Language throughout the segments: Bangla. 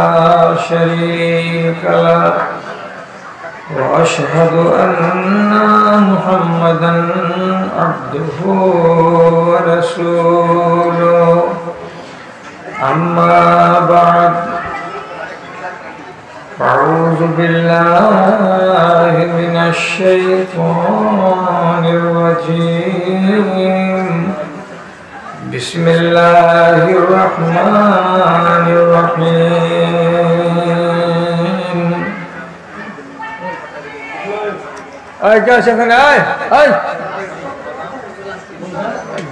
لا شريك له وأشهد أن محمدا عبده ورسوله أما بعد أعوذ بالله من الشيطان الرجيم بسم الله الرحمن الرحيم আয় যা সেখানে আয় আয়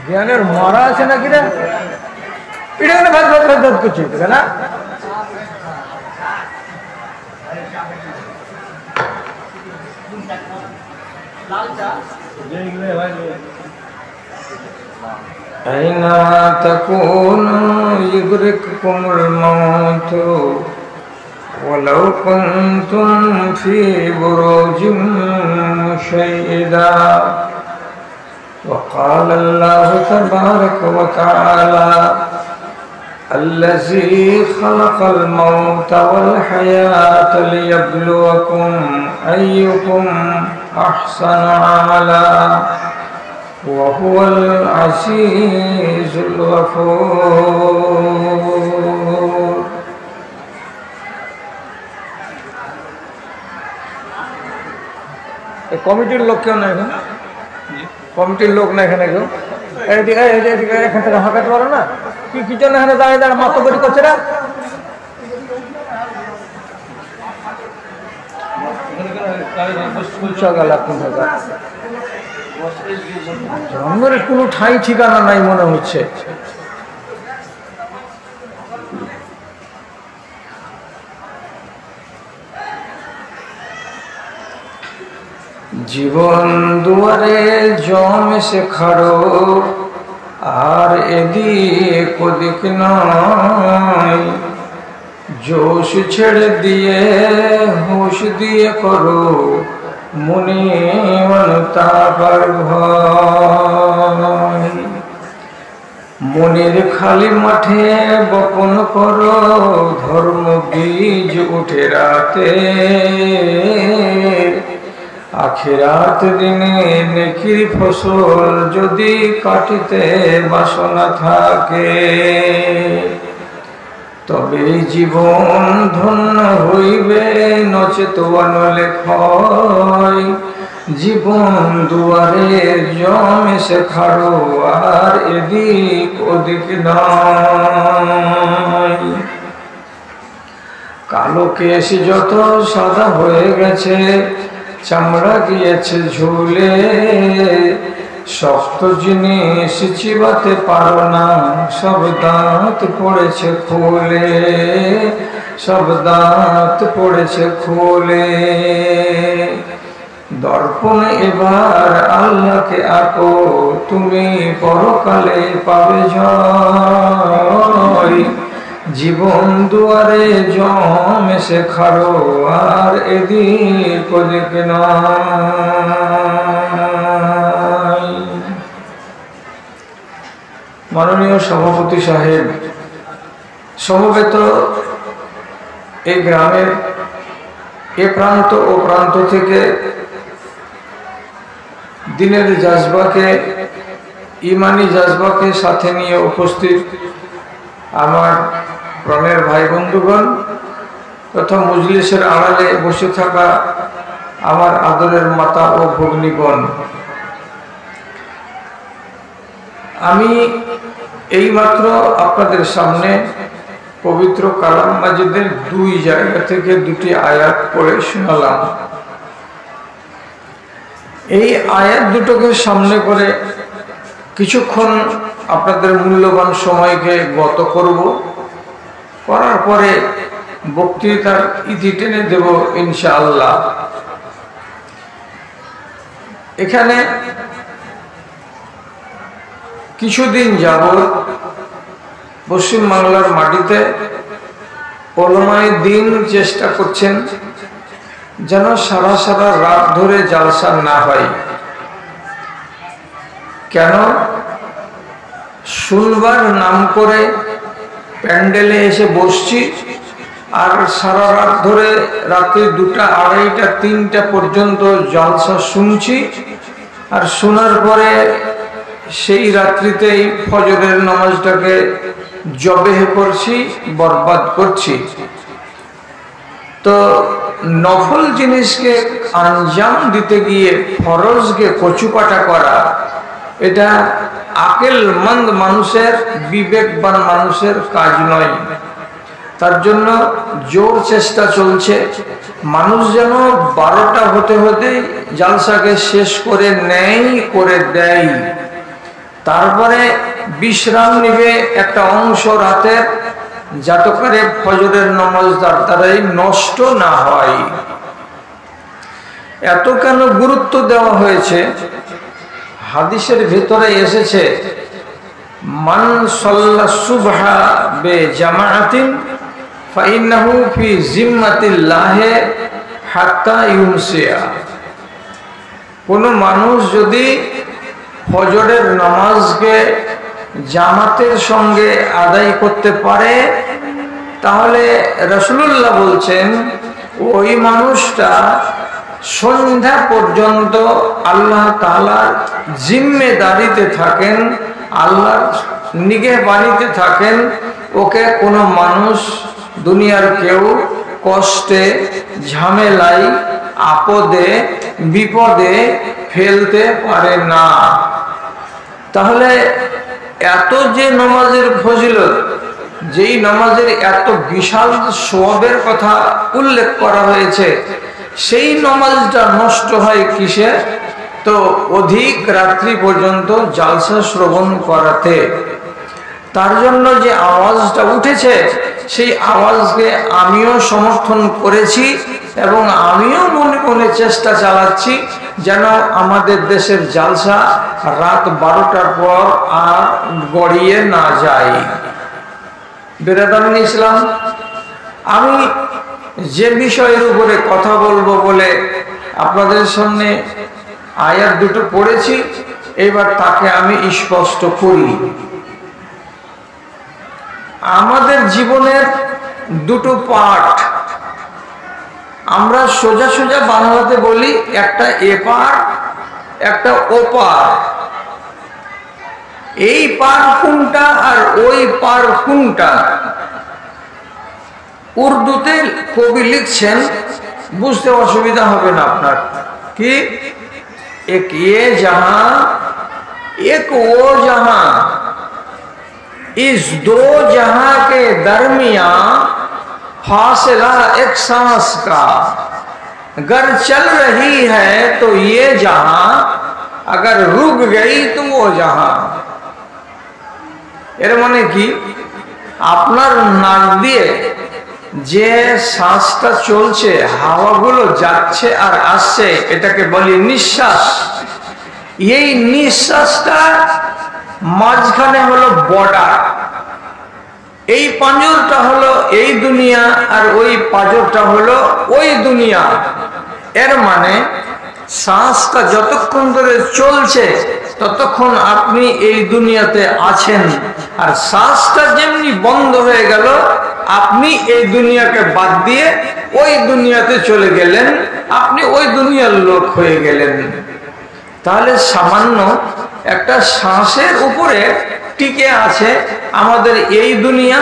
জ্ঞানের মারা আছে নাকি রে এটা কেন ভাত ভাত ভাত করছে না أينما تكونوا يدرككم الموت ولو كنتم في بروج مشيدة وقال الله تبارك وتعالى الذي خلق الموت والحياة ليبلوكم أيكم أحسن عملا وهو العزيز الغفور কমিটির লোক কেউ না এখানে কমিটির লোক না এখানে কেউ এখান থেকে হাঁকাতে পারো না কি জন্য এখানে দাঁড়িয়ে দাঁড়িয়ে মাতব্বরি করছে না জন্মের কোনো ঠাঁই ঠিকানা নাই মনে হচ্ছে জীবন দুয়ারে জম এসে খাড়ো আর এদিক ওদিক নয় জোশ ছেড়ে দিয়ে হুঁশ দিয়ে করো মুনি অনুতাপার ভয় মনের খালি মাঠে বপন করো ধর্ম বীজ উঠে রাতে আখিরাত দিনে নেকির ফসল যদি কাটিতে বাসনা থাকে তবে জীবন ধন্য হইবে নচেত অনলে ক্ষয় জীবন দুয়ারে জম এসে খাড়ো আর এদিক ওদিক নয় কালো কেশ যত সাদা হয়ে গেছে চামড়া গিয়েছে ঝুলে শক্ত জিনিস চিবাতে পারো না সব দাঁত পড়েছে খুলে সব দাঁত পড়েছে খুলে দর্পণ এবার আল্লাহকে আঁকো তুমি পরকালে পাবে জয় জীবন দুয়ারে জম এসে খাড়ো আর এদিক ওদিক নয় মাননীয় সভাপতি সাহেব সমবেত এই গ্রামের এ প্রান্ত ও প্রান্ত থেকে দিনের জাজবাকে ইমানি জাজবাকে সাথে নিয়ে উপস্থিত আমার প্রাণের ভাই বন্ধুগণ তথা মজলিসের আড়ালে বসে থাকা আমার আদরের মাতা ও ভগ্নীগণ আমি এইমাত্র আপনাদের সামনে পবিত্র কালাম মাজিদের দুই জায়গা থেকে দুটি আয়াত পড়ে শোনালাম এই আয়াত দুটোকে সামনে করে কিছুক্ষণ আপনাদের মূল্যবান সময়কে গত করব করার পরে বক্তৃতার ইতি টেনে দেব ইনশাআল্লাহ এখানে কিছুদিন যাবত পশ্চিম বাংলার মাটিতে ওলামায়ে দ্বীন চেষ্টা করছেন যেন সারা সারা রাত ধরে জালসা না হয় কেন শুনবার নাম করে প্যান্ডেলে এসে বসছি আর সারা রাত ধরে রাত্রি 2টা, 2:30টা, 3টা পর্যন্ত জলসা শুনছি। আর শোনার পরে সেই রাত্রিতেই ফজরের নামাজটাকে জবেহ করছি, বরবাদ করছি। তো নফল জিনিসকে আঞ্জাম দিতে গিয়ে ফরজকে কচুকাটা করা, এটা আকলমন্দ মানুষের, বিবেকবান মানুষের কাজ নয়। তার জন্য জোর চেষ্টা চলছে মানুষ যেন 12টা হতে হতে জালসাকে শেষ করে দেয়। তারপরে বিশ্রাম নিবে একটা অংশ রাতের, যাতে করে ফজরের নামাজ তার দ্বারাই নষ্ট না হয়। এত কেন গুরুত্ব দেওয়া হয়েছে? হাদিসের ভিতরে এসেছে, মান সাল্লা সুবহা বে জামাআতিন ফাইন্নাহু ফি জিম্মাতিল্লাহি হাত্তা ইউমসিয়া। কোন মানুষ যদি ফজরের নামাজকে জামাতের সঙ্গে আদায় করতে পারে, তাহলে রাসূলুল্লাহ বলছেন ওই মানুষটা সন্ধ্যা পর্যন্ত আল্লাহ তাআলার জিম্মেদারিতে থাকেন, আল্লাহর নিগহবানিতে থাকেন। ওকে কোনো মানুষ, দুনিয়ার কেউ কষ্টে, ঝামেলায়, আপদে, বিপদে ফেলতে পারে না। তাহলে এত যে নামাজের ফজিলত, যেই নামাজের এত বিশাল সওয়াবের কথা উল্লেখ করা হয়েছে, সেই নামাজটা নষ্ট হয় কিসে? তো অধিক রাত্রি পর্যন্ত জালসা শ্রবণ করাতে। তার জন্য যে আওয়াজটা উঠেছে, সেই আওয়াজকে আমিও সমর্থন করেছি এবং আমিও মনে মনে চেষ্টা চালাচ্ছি যেন আমাদের দেশের জালসা রাত 12টার পর আর গড়িয়ে না যায়। বেরাদান ইসলাম, আমি যে বিষয়ের উপরে কথা বলবো বলে আপনাদের সামনে আয়াত দুটো পড়েছি, এবার তাকে আমি স্পষ্ট করি। আমাদের জীবনের দুটো পার্ট, আমরা সোজা সোজা বাংলাতে বলি, একটা এপার, একটা ওপার। এই পার কোনটা আর ওই পার কোনটা? উর্দুতে কবি লিখছেন, বুঝতে অসুবিধা হবে না আপনার। কি? এক ये जहां एक वो जहां, इस दो जहां के दरमियां फासला एक सांस का, अगर चल रही है तो ये जहां, अगर रुक गई तो वो जहां। এর মানে কি? আপনার নাক দিয়ে যে শ্বাসটা চলছে, হাওয়াগুলো যাচ্ছে আর আসছে, এটাকে বলি নিঃশ্বাস। এই নিঃশ্বাসটা মাঝখানে হলো বর্ডার। এই পাঁজরটা হলো এই দুনিয়া আর ওই পাঁজরটা হলো ওই দুনিয়া। এর মানে শ্বাসটা যতক্ষণ ধরে চলছে ততক্ষণ আপনি এই দুনিয়াতে আছেন, আর শ্বাসটা যেমনি বন্ধ হয়ে গেল আপনি এই দুনিয়াকে বাদ দিয়ে ওই দুনিয়াতে চলে গেলেন, আপনি ওই দুনিয়ার লোক হয়ে গেলেন। তাহলে সামান্য একটা শ্বাসের উপরে টিকে আছে আমাদের এই দুনিয়া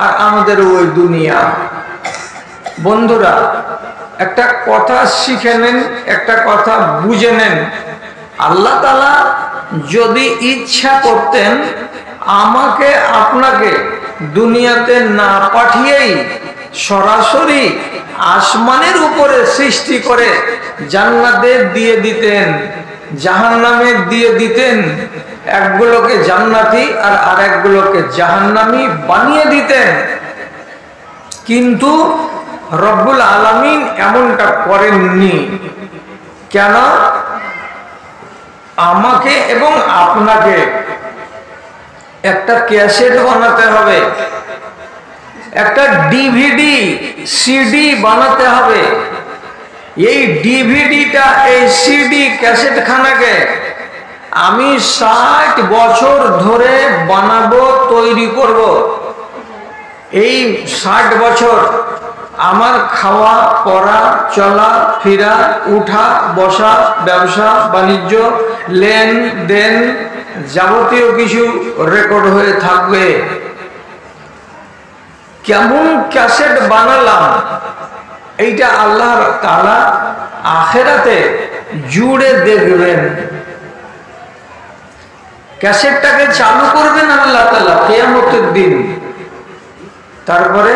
আর আমাদের ওই দুনিয়া। বন্ধুরা, একটা কথা শিখে নেন, একটা কথা বুঝে নেন। আল্লাহ তাআলা যদি ইচ্ছা করতেন আমাকে আপনাকে দুনিয়াতে না পাঠিয়েই সরাসরি আসমানের উপরে সৃষ্টি করে জান্নাতে দিয়ে দিতেন, জাহান্নামে দিয়ে দিতেন, একগুলোকে জান্নাতি আর আরেকগুলোকে জাহান্নামী বানিয়ে দিতেন। কিন্তু রব্বুল আলামিন এমনটা করেননি। কেন? আমাকে এবং আপনাকে একটা ক্যাসেট বানাতে হবে, একটা ডিভিডি, সিডি বানাতে হবে। এই ডিভিডিটা, এই সিডি ক্যাসেট খানাকে আমি 60 বছর ধরে বানাবো, তৈরি করব। এই 60 বছর আমার খাওয়া পড়া চলা ফেরা উঠা বসা ব্যবসা বাণিজ্য লেনদেন যাবতীয় কিছু রেকর্ড হয়ে থাকবে। কেমন ক্যাসেট বানালাম এইটা আল্লাহ তাআলা আখিরাতে জুড়ে দেখবেন। ক্যাসেটটাকে চালু করবেন আল্লাহ তাআলা কিয়ামতের দিন। তারপরে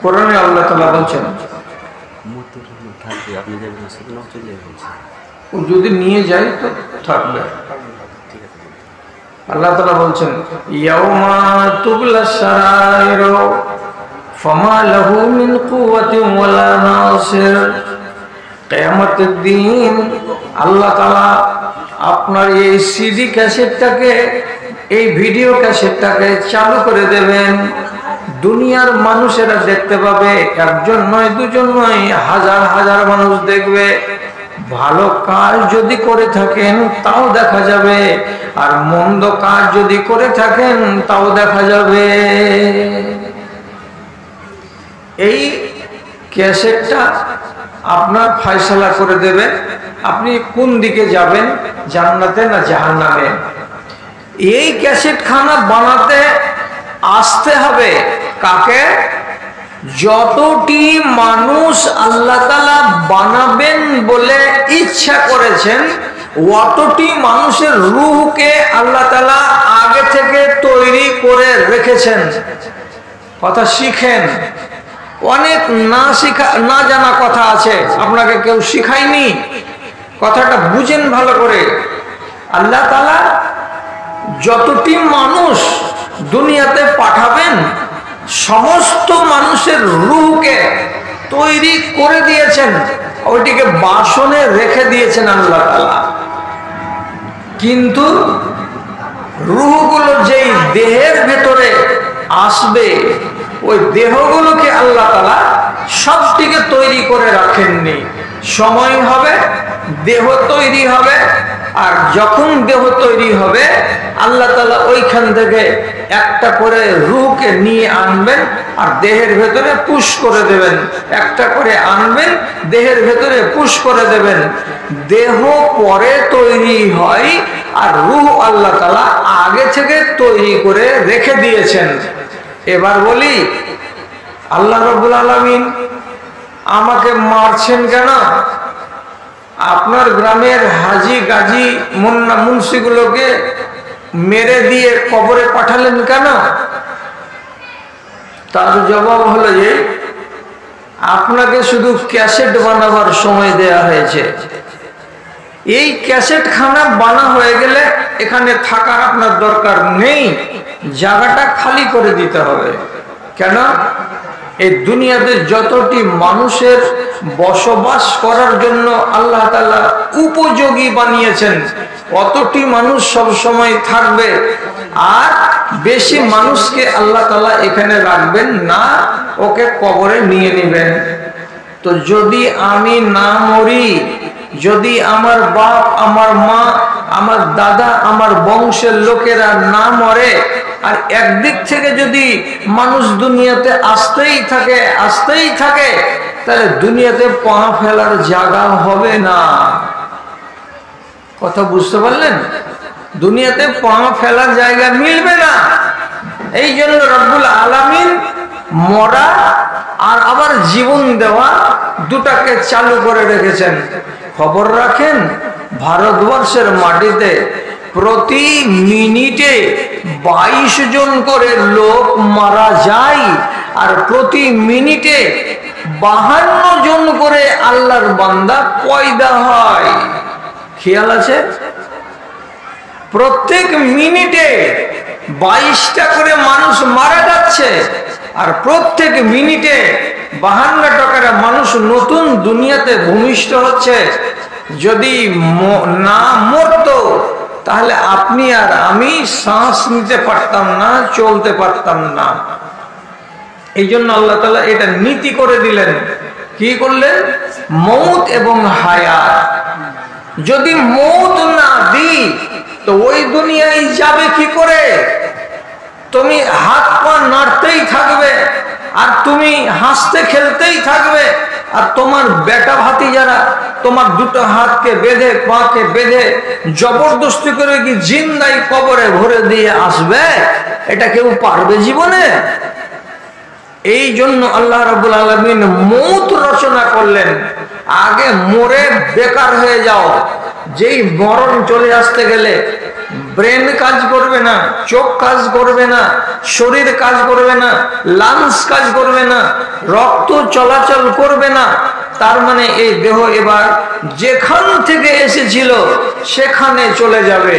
কোরআনে আল্লাহ তাআলা বলছেন যদি নিয়ে যাই তো থাকবে। আল্লাহ তাআলা বলছেন ইয়াউমা তুবলাস সারাইরু ফামা লাহু মিন কুওয়াতিন ওয়ালা নাসির। কিয়ামতের দিন আল্লাহ তাআলা আপনার এই সিডি ক্যাসেটটাকে এই ভিডিও ক্যাসেটটাকে চালু করে দেবেন। দুনিয়ার মানুষেরা দেখতে পাবে, একজন নয় দুজন নয় হাজার হাজার মানুষ দেখবে। ভালো কাজ যদি করে থাকেন তাও দেখা যাবে, আর মন্দ কাজ যদি করে থাকেন তাও দেখা যাবে। এই ক্যাসেটটা আপনার ফয়সালা করে দেবে আপনি কোন দিকে যাবেন, জান্নাতে না জাহান্নামে। এই ক্যাসেট খানা বানাতে আসতে হবে কাকে? যতটি মানুষ আল্লাহ তাআলা বানাবেন বলে ইচ্ছা করেছেন অতটি মানুষের রূহকে আল্লাহ তাআলা আগে থেকে তৈরি করে রেখেছেন। কথা শিখেন। অনেক না জানা কথা আছে, আপনাকে কেউ শিখায়নি, কথাটা বুঝেন ভালো করে। আল্লাহ তাআলা যতটি মানুষ দুনিয়াতে পাঠাবেন সমস্ত মানুষের রূহকে তৈরি করে দিয়েছেন, ওইটিকে বাসনে রেখে দিয়েছেন আল্লাহ তাআলা। কিন্তু রূহগুলো যেই দেহের ভেতরে আসবে ওই দেহগুলোকে আল্লাহ তাআলা সবটিকে তৈরি করে রাখেননি। সময় হবে দেহ তৈরি হবে, আর যখন দেহ তৈরি হবে আল্লাহ তাআলা ওইখান থেকে একটা করে রূহকে নিয়ে আনবেন আর দেহের ভেতরে পুশ করে দেবেন। একটা করে আনবেন দেহের ভেতরে পুশ করে দেবেন। দেহ পরে তৈরি হয় আর রূহ আল্লাহ তাআলা আগে থেকে তৈরি করে রেখে দিয়েছেন। এবার বলি আল্লাহ রাব্বুল আলামিন আমাকে মারছেন কেন? আপনার গ্রামের হাজি গাজী মুন্না মুন্সিগুলোকে মেরে দিয়ে কবরে পাঠালেন কেন? তার জবাব হলো যে আপনাকে শুধু ক্যাসেট বানাবার সময় দেয়া হয়েছে। এই ক্যাসেট খানা বানা হয়ে গেলে এখানে থাকার আপনার দরকার নেই, জায়গাটা খালি করে দিতে হবে। কেন? এই দুনিয়াতে যতটি মানুষের বসবাস করার জন্য আল্লাহ তাআলা উপযোগী বানিয়েছেন অতটি মানুষ সব সময় থাকবে, আর বেশি মানুষকে আল্লাহ তাআলা এখানে রাখবেন না, ওকে কবরে নিয়ে নেবেন। তো যদি আমি না মরি, যদি আমার বাপ আমার মা আমার দাদা আমার বংশের লোকেরা না মরে, আর একদিক থেকে যদি মানুষ দুনিয়াতে আসতেই থাকে তাহলে দুনিয়াতে পা ফেলার জায়গা হবে না। কথা বুঝতে পারলেন? দুনিয়াতে পা ফেলার জায়গা মিলবে না। এই জন্য রব্বুল আলামিন মরা আর আবার জীবন দেওয়া দুটাকে চালু করে রেখেছেন। খবর রাখেন ভারতবর্ষের মাটিতে প্রতি মিনিটে 22 জন করে লোক মারা যায়, আর প্রতি মিনিটে 52 জন করে আল্লাহর বান্দা পয়দা হয়। খেয়াল আছে? প্রত্যেক মিনিটে 22টা করে মানুষ মারা যাচ্ছে, আর প্রত্যেক মিনিটে 52টা করে মানুষ নতুন দুনিয়াতে ভূমিষ্ঠ হচ্ছে। যদি না মরতো তাহলে আপনি আর আমি শ্বাস নিতে পারতাম না, চলতে পারতাম না। এই জন্য আল্লাহ তাআলা এটা নীতি করে দিলেন। কি করলেন? মৌত এবং হায়াত। যদি মৌত না দিই তো ওই দুনিয়ায় যাবে কি করে? তুমি হাত পা নাড়তেই থাকবে আর তুমি হাসতে খেলতেই থাকবে, আর তোমার বেটা ভাতিজারা তোমার দুটো হাতকে বেঁধে পাকে বেঁধে জবরদস্তি করে কি জিন্দাই কবরে ভরে দিয়ে আসবে? এটা কেউ পারবে জীবনে? এই জন্য আল্লাহ রাব্বুল আলামিন মৌত রচনা করলেন। আগে মরে বেকার হয়ে যাও, যেই মরণ চলে আসতে গেলে ব্রেন কাজ করবে না, চোখ কাজ করবে না, শরীর কাজ করবে না, লাংস কাজ করবে না, রক্ত চলাচল করবে না, তার মানে এই দেহ এবার যেখান থেকে এসেছিল সেখানে চলে যাবে।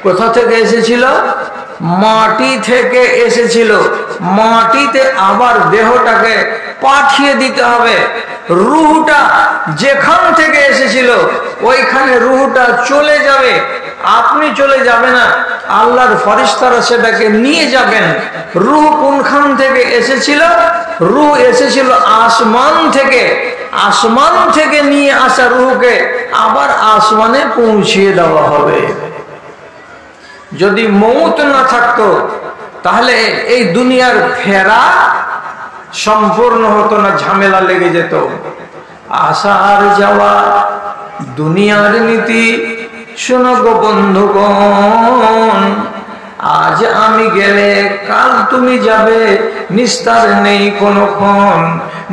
কোথা থেকে এসেছিল? মাটি থেকে এসেছিল, মাটিতে আবার দেহটাকে পাঠিয়ে দিতে হবে। রুহটা যেখান থেকে এসেছিল ওইখানে রুহটা চলে যাবে, আপনি চলে যাবে না, আল্লাহর ফেরেশতারা সেটাকে নিয়ে যাবেন। রুহ কোনখান থেকে এসেছিল? রুহ এসেছিল আসমান থেকে, আসমান থেকে নিয়ে আসা রুহকে আবার আসমানে পৌঁছিয়ে দেওয়া হবে। যদি মৌত না থাকতো তাহলে এই দুনিয়ার ফেরা সম্পূর্ণ হতো না, ঝামেলা লেগে যেত। আসার যাওয়া দুনিয়ার নীতি, শোনো গো বন্ধুগণ, আজ আমি গেলে কাল তুমি যাবে, নিস্তার নেই কোনক্ষণ,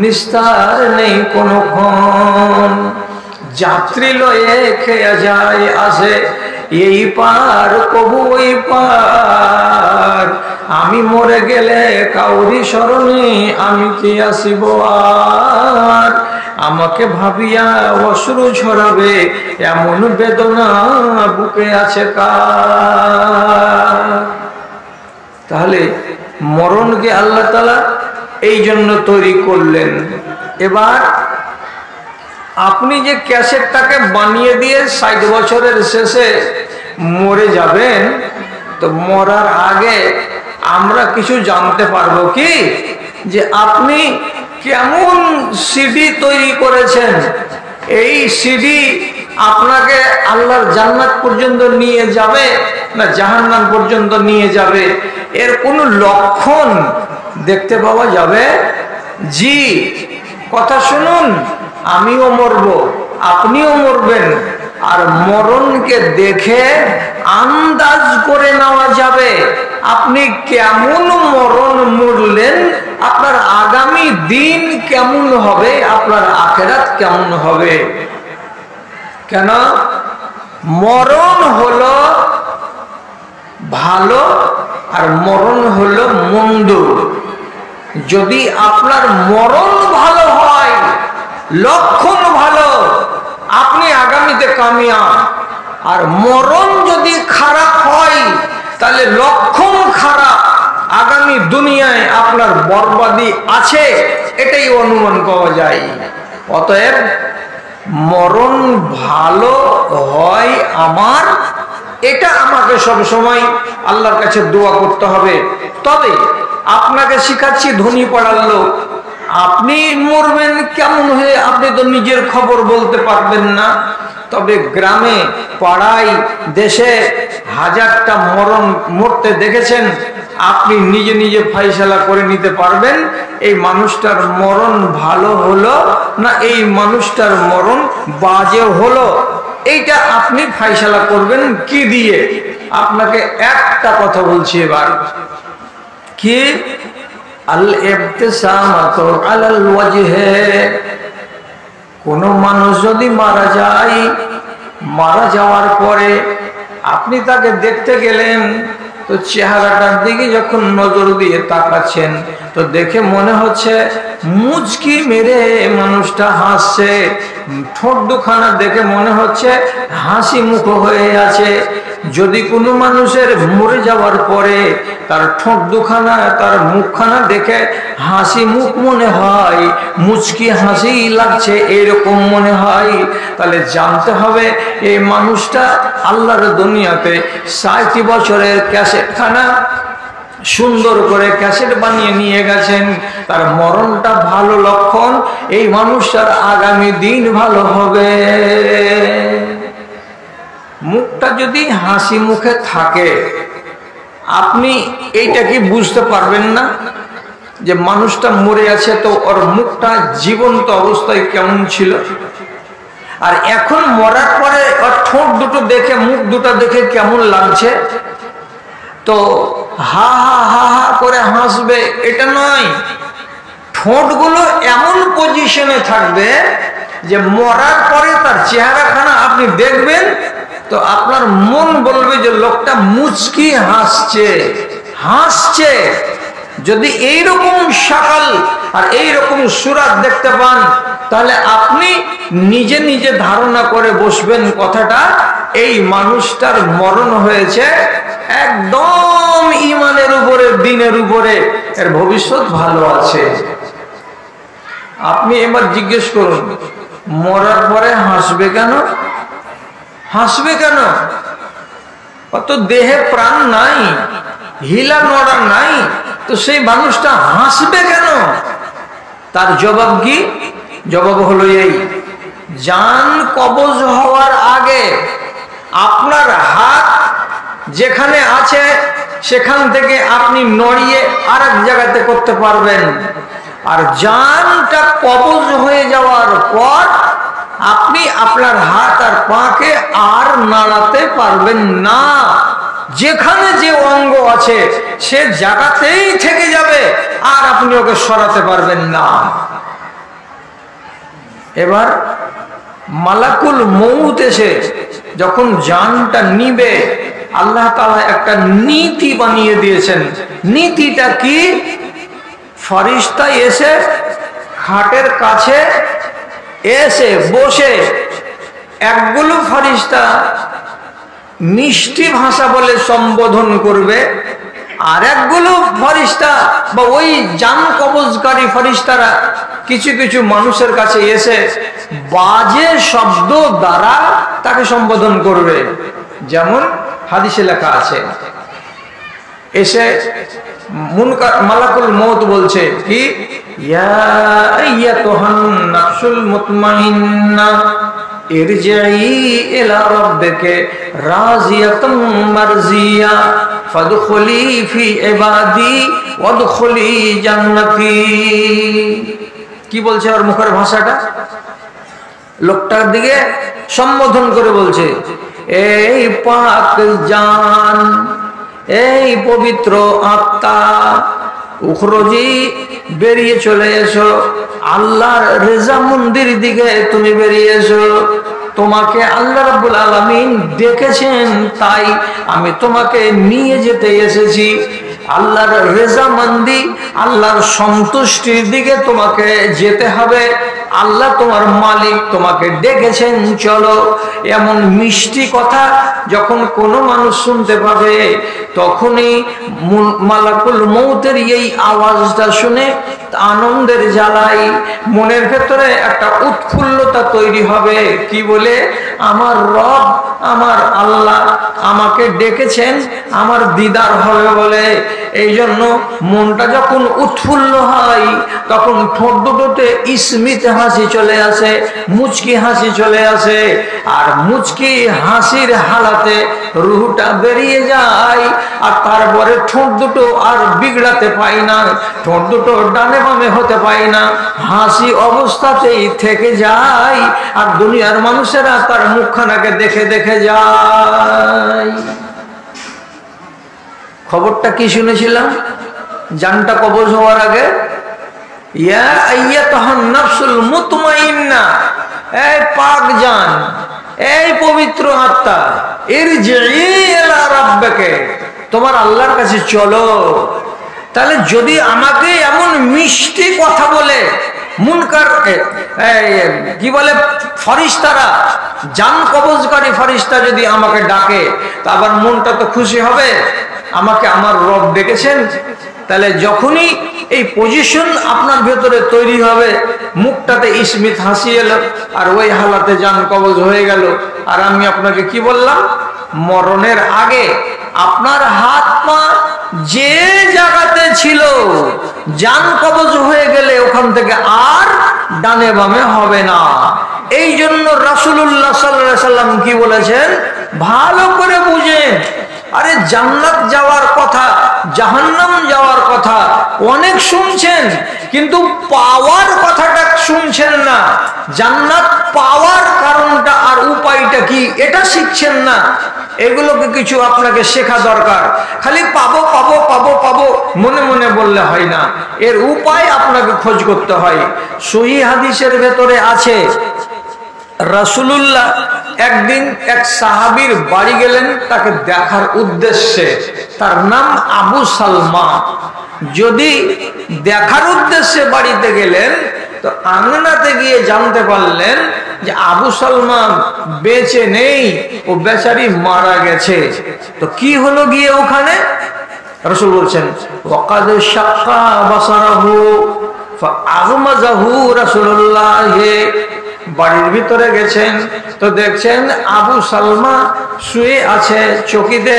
নিস্তার নেই কোনক্ষণ। যাত্রী লয়ে খেয়া যায় আসে, এই পার কবু ওই পার, আমি মরে গেলে কাউরি স্মরণে আমি কি আসিব আর? আমাকে ভাবিয়া অশ্রু ঝরাবে এমন বেদনা বুকে আছে কার? তাহলে মরণকে আল্লাহ তাআলা এই জন্য তৈরি করলেন। এবার আপনি যে ক্যাসেটটাকে বানিয়ে দিয়ে 60 বছরের শেষে মরে যাবেন, তো মরার আগে আমরা কিছু জানতে পারবো কি যে আপনি কেমন সিডি তৈরি করেছেন? এই সিডি আপনাকে আল্লাহর জান্নাত পর্যন্ত নিয়ে যাবে না জাহান্নাম পর্যন্ত নিয়ে যাবে, এর কোনো লক্ষণ দেখতে পাওয়া যাবে? জি, কথা শুনুন, আমিও মরব, আপনিও মরবেন, আর মরণকে দেখে আন্দাজ করে নেওয়া যাবে আপনি কেমন মরণ মরলেন, আপনার আগামী দিন কেমন হবে, আপনার আখিরাত কেমন হবে। কেন? মরণ হলো ভালো আর মরণ হলো মন্দ। যদি আপনার মরণ ভালো হয়, লক্ষণ ভালো, আপনি আগামীতে কামিয়াব। আর মরণ যদি খারাপ হয় তাহলে লক্ষণ খারাপ, আগামী দুনিয়ায় আপনার বরবাদি আছে, এটাই অনুমান করা যায়। অতএব মরণ ভালো হয় আমার, এটা আমাকে সব সময় আল্লাহর কাছে দোয়া করতে হবে। তবে আপনাকে শিখাচ্ছি ধনী পড়ার লোক, আপনি মরবেন কেমন হয়ে আপনি তো নিজের খবর বলতে পারবেন না। তবে গ্রামে পাড়ায় দেশে হাজারটা মরণ মরতে দেখেছেন, আপনি নিজে নিজে ফয়সালা করে নিতে পারবেন এই মানুষটার মরণ ভালো হলো না এই মানুষটার মরণ বাজে হলো। এইটা আপনি ফয়সালা করবেন কি দিয়ে? আপনাকে একটা কথা বলছি এবার, কি? আল ইবতিসামাতু আলাল ওয়াজহে। কোন মানুষ যদি মারা যায়, মারা যাওয়ার পরে আপনি তাকে দেখতে গেলেন, তো চেহারাটার দিকে যখন নজর দিয়ে তাকাচ্ছেন তো দেখে মনে হচ্ছে মুচকি মেরে মানুষটা হাসছে, ঠোঁট দুখানা দেখে মনে হচ্ছে হাসি মুখ হয়ে আছে। যদি কোনো মানুষের মরে যাওয়ার পরে তার ঠোঁট দুখানা তার মুখখানা দেখে হাসি মুখ মনে হয়, মুচকি হাসি লাগছে এরকম মনে হয়, তাহলে জানতে হবে এই মানুষটা আল্লাহর দুনিয়াতে 60 বছরের ক্যাসেটখানা সুন্দর করে ক্যাসেট বানিয়ে নিয়ে গেছেন। তার মরণটা ভালো লক্ষণ, এই মানুষটার আগামী দিন ভালো হবে। মুখটা যদি হাসি মুখে থাকে, আপনি এইটা কি বুঝতে পারবেন না যে মানুষটা মরে আছে তো ওর মুখটা জীবন্ত অবস্থায় কেমন ছিল, আর এখন মরার পরে ওর ঠোঁট দুটো দেখে, মুখ দুটো দেখে কেমন লাগছে। তো হা হা হা হা করে হাসবে এটা নয়, ঠোঁটগুলো এমন পজিশনে থাকবে যে মরার পরে তার চেহারাখানা আপনি দেখবেন তো আপনার মন বলবে যে লোকটা মুচকি হাসছে হাসছে। যদি এইরকম সকাল আর এইরকম সুরাত দেখতে পান তাহলে আপনি নিজে নিজে ধারণা করে বসবেন কথাটা এই মানুষটার মরণ হয়েছে একদম ঈমানের উপরে, দ্বীনের উপরে, এর ভবিষ্যৎ ভালো আছে। আপনি এবার জিজ্ঞেস করুন মরার পরে হাসবে কেন? হাসবে কেন? অত দেহে প্রাণ নাই, হিলা নড়া নাই, তো সেই মানুষটা হাসবে কেন? তার জবাব কি? জবাব হলো এই, জান কবজ হওয়ার আগে আপনার হাত যেখানে আছে সেখান থেকে আপনি নড়িয়ে আরেক জায়গাতে করতে পারবেন, আর জানটা কবজ হয়ে যাওয়ার পর আপনি আপনার হাত আর পাকে আর নাড়াতে পারবেন না। যেখানে যে অঙ্গ আছে সে জায়গাতেই থেকে যাবে, আর আপনি ওকে সরাতে পারবেন না। এবার মালাকুল মউত এসে যখন জানটা নিবে, আল্লাহ তাআলা একটা নীতি বানিয়ে দিয়েছেন। নীতিটা কি? ফেরেশতা এসে খাটের কাছে এসে বসে একগুলো ফেরেশতা মিষ্টি ভাষা বলে সম্বোধন করবে, আর একগুলো ফেরেশতা বা ওই জান কবজকারী ফেরেশতারা কিছু কিছু মানুষের কাছে এসে বাজে শব্দ দ্বারা তাকে সম্বোধন করবে। যেমন হাদিসে লেখা আছে, এসে মালাকুল মউত বলছে কি, ইয়া আইয়াতুহান নাফসুল মুতমাইন্না ইরজিই ইলা রাব্বিকা রাজিয়াতাম মারজিয়া ফাদখুলি ফি ইবাদি ওয়াদখুলি জান্নাতি। কি বলছে ওর মুখের ভাষাটা? লোকটার দিকে সম্বোধন করে বলছে, এই পাক জান, এই পবিত্র আত্মা, উখরজি, বেরিয়ে চলে এসো, আল্লাহর রেজা মন্দির দিকে তুমি বেরিয়ে এসো। তোমাকে আল্লাহ রাব্বুল আলামিন ডেকেছেন, তাই আমি তোমাকে নিয়ে যেতে এসেছি। আল্লাহর রেজামন্দি, আল্লাহর সন্তুষ্টির দিকে তোমাকে যেতে হবে। আল্লাহ তোমার মালিক, তোমাকে ডেকেছেন, চলো। এমন মিষ্টি কথা যখন কোনো মানুষ শুনতে পাবে, তখনই মালাকুল মউতের এই আওয়াজটা শুনে আনন্দের জ্বালায় মনের ভেতরে একটা উৎফুল্লতা তৈরি হবে। কি বলে? আমার রব, আমার আল্লাহ আমাকে ডেকেছেন, আমার দিদার হবে বলে। এই জন্য মনটা যখন উৎফুল্ল হয় তখন ঠোঁট দুটোতে স্মিত হাসি চলে আসে, মুচকি হাসি চলে আসে, আর মুচকি হাসির হালাতে রুহটা বেরিয়ে যায়। আর তারপরে ঠোঁট দুটো আর বিগড়াতে পাই না, ঠোঁট দুটো ডানে বামে হতে পাই না, হাসি অবস্থাতেই থেকে যায়। আর দুনিয়ার মানুষেরা তার মুখখানাকে দেখে দেখে যায়। খবরটা কি শুনেছিলাম জানটা কবজ হওয়ার আগে? ইয়া আইয়াতুহান নাফসুল মুতমাইন্না, এই পাক জান, এই পবিত্র আত্মা, ইরজিই ইলা রাব্বিকা, তোমার আল্লাহর কাছে চলো। তাহলে যদি আমাকে এমন মিষ্টি কথা বলে মুনকার কি বলে ফেরেশতারা, জান কবজকারী ফেরেশতা যদি আমাকে ডাকে, তা আবার মনটা তো খুশি হবে, আমাকে আমার রব ডেকেছেন। তাহলে যখনই এই পজিশন আপনার ভেতরে তৈরি হবে, মুখটাতে স্মিত হাসি এলো, আর ওই হালাতে জান কবজ হয়ে গেল। আর আমি আপনাকে কি বললাম? মরণের আগে আপনার হাত পা যে জায়গাতে ছিল, জান কবজ হয়ে গেলে ওখান থেকে আর ডানে বামে হবে না। এই জন্য রাসূলুল্লাহ সাল্লাল্লাহু আলাইহি সাল্লাম কি বলেছেন, ভালো করে বুঝেন। আরে জান্নাত যাওয়ার কথা, জাহান্নাম যাওয়ার কথা অনেক শুনছেন, কিন্তু পাওয়ার কথাটা শুনছেন না। জান্নাত পাওয়ার কারণটা আর উপায়টা কি এটা শিখছেন না। এগুলোকে কিছু আপনাকে শেখা দরকার। খালি পাবো পাবো পাবো পাবো মনে মনে বললে হয় না, এর উপায় আপনাকে খোঁজ করতে হয়। সহিহ হাদিসের ভেতরে আছে, রাসূলুল্লাহ একদিন এক সাহাবীর বাড়ি গেলেন তাকে দেখার উদ্দেশ্যে। তার নাম আবু সালমা। যদি দেখার উদ্দেশ্যে বাড়িতে গেলেন তো আঙ্গনাতে গিয়ে জানতে পারলেন যে আবু সালমা বেঁচে নেই, ও বেচারি মারা গেছে। তো কি হলো গিয়ে ওখানে? রাসূল বলছেন ওয়াকাদ শাক্কা বাসারাহু ফাআগমাজাহু রাসূলুল্লাহ। বাড়ির ভিতরে গেছেন তো দেখছেন আবু সালমা শুয়ে আছে চকিতে,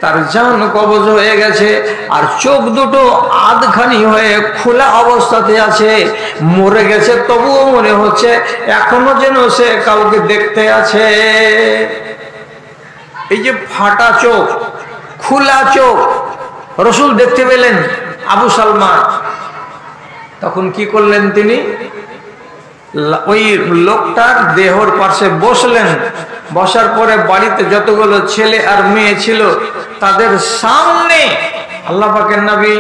তার জান কবজ হয়ে গেছে, আর চোখ দুটো আধখানি হয়ে খোলা অবস্থাতে আছে। মরে গেছে তবুও মনে হচ্ছে এখনো যেন সে কাউকে দেখতে আছে। এই যে ফাটা চোখ, খোলা চোখ রাসূল দেখতে পেলেন আবু সালমা। তখন কি করলেন তিনি? ওই লোকটার দেহর পাশে বসলেন। বসার পরে বাড়িতে যতগুলো ছেলে আর মেয়ে ছিল তাদের সামনে আল্লাহ পাকের নবী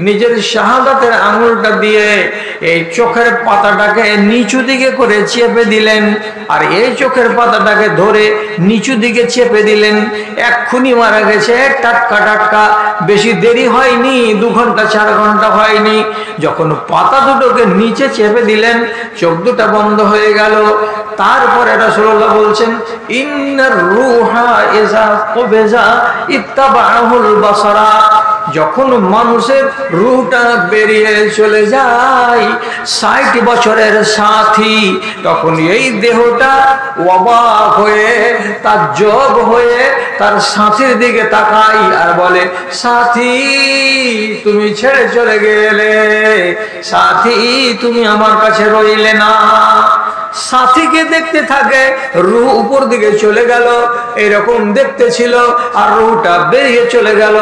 নিজের শাহাদাতের আঙুলটা দিয়ে এই চোখের পাতাটাকে নিচু দিকে করে চেপে দিলেন, আর এই চোখের পাতাটাকে ধরে নিচু দিকে চেপে দিলেন। এক্ষুনি মারা গেছে, টাটকা টাটকা, বেশি দেরি হয়নি, 2 ঘন্টা 4 ঘন্টা হয়নি। যখন পাতা দুটোকে নিচে চেপে দিলেন চোখ দুটা বন্ধ হয়ে গেল। তারপরে রাসূলুল্লাহ বলছেন ইন্নার রূহা ইযা কুবিজা ইত্তাবাহুল বাসারা। যখন মানুষের রূহটা বেরিয়ে চলে যায় 60 বছরের সাথী, তখন এই দেহটা অবাক হয়ে তাজ্জব হয়ে তার সাথীর দিকে তাকাই আর বলে সাথী তুমি ছেড়ে চলে গেলে, সাথী তুমি আমার কাছে রইলে না। সাথীকে দেখতে থাকে, রূহ উপর দিকে চলে গেল, এরকম দেখতে ছিল, আর রূহটা বেরিয়ে চলে গেল।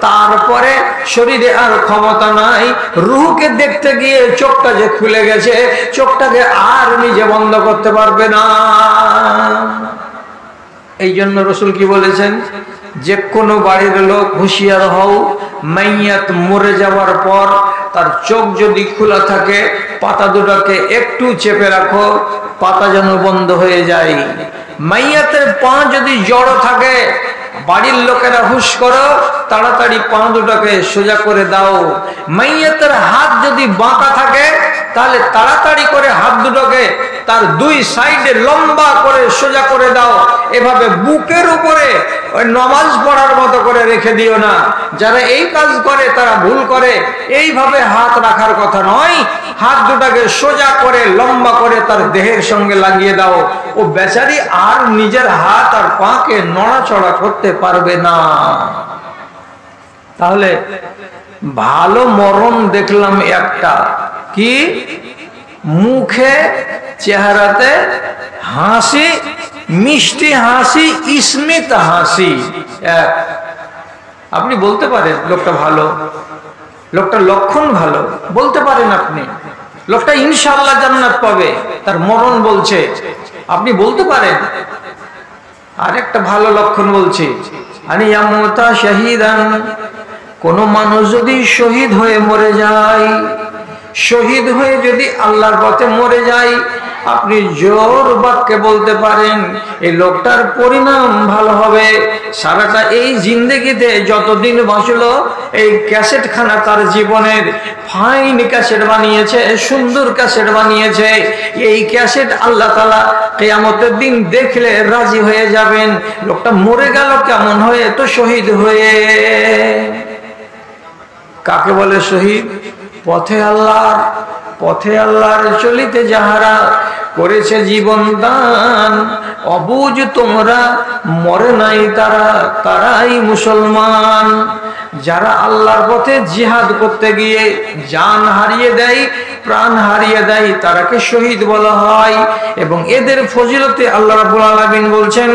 তারপরে শরীরে আর ক্ষমতা নাই, রূহকে দেখতে গিয়ে চোখটা যে খুলে গেছে, চোখটাকে আর নিজে বন্ধ করতে পারবে না। এই জন্য রাসূল কি বলেছেন, যে কোনো বাড়ির লোক হুঁশিয়ার হও, মাইয়াত মরে যাওয়ার পর তার চোখ যদি খোলা থাকে পাতা দুটোকে একটু চেপে রাখো, পাতা যেন বন্ধ হয়ে যায়। মাইয়াতের পা যদি জড়ো থাকে বাড়ির লোকেরা হুশ করো, তাড়াতাড়ি পা দুটোকে সোজা করে দাও। মাইয়াতের হাত যদি বাঁকা থাকে তাহলে তাড়াতাড়ি করে হাত দুটোকে তার 2 সাইডে লম্বা করে সোজা করে দাও। এভাবে বুকের উপরে ওই নামাজ পড়ার মতো করে রেখে দিও না। যারা এই কাজ করে তারা ভুল করে। এইভাবে হাত রাখার কথা নয়, হাত দুটাকে সোজা করে লম্বা করে তার দেহের সঙ্গে লাগিয়ে দাও। ও বেচারি আর নিজের হাত আর পাকে নড়াচড়া করতে পারবে না। তাহলে ভালো মরণ দেখলাম একটা, কি মুখে চেহারাতে হাসি, মিষ্টি হাসি, স্মিত হাসি। আপনি বলতে পারেন লোকটা ভালো, লোকটার লক্ষণ ভালো, বলতে পারেন আপনি লোকটা ইনশাআল্লাহ জান্নাত পাবে, তার মরণ বলছে, আপনি বলতে পারেন। আরেকটা ভালো লক্ষণ বলছি, আনি ইয়ামুতা শাহীদান, কোন মানুষ যদি শহীদ হয়ে মরে যায়, শহীদ হয়ে যদি আল্লাহর পথে মরে যায়, আপনি জোর বাক্যে বলতে পারেন এই লোকটার পরিণাম ভালো হবে। সারাটা এই জিন্দেগিতে যতদিন বাঁচলো এই ক্যাসেট খানা তার জীবনের ফাইন ক্যাসেট বানিয়েছে, সুন্দর ক্যাসেট বানিয়েছে। এই ক্যাসেট আল্লাহ তাআলা কিয়ামতের দিন দেখলে রাজি হয়ে যাবেন। লোকটা মরে গেল কেমন হয়ে? তো শহীদ হয়ে। কাকে বলে শহীদ? পথে আল্লাহর চলিতে যাহারা করেছে জীবন দান, অবুঝ তোমরা মরে নাই তারা, তারাই মুসলমান। যারা আল্লাহর পথে জিহাদ করতে গিয়ে জান হারিয়ে দেয়, প্রাণ হারিয়ে দেয়, তারাকে শহীদ বলা হয়। এবং এদের ফজিলতে আল্লাহ রাব্বুল আলামিন বলছেন,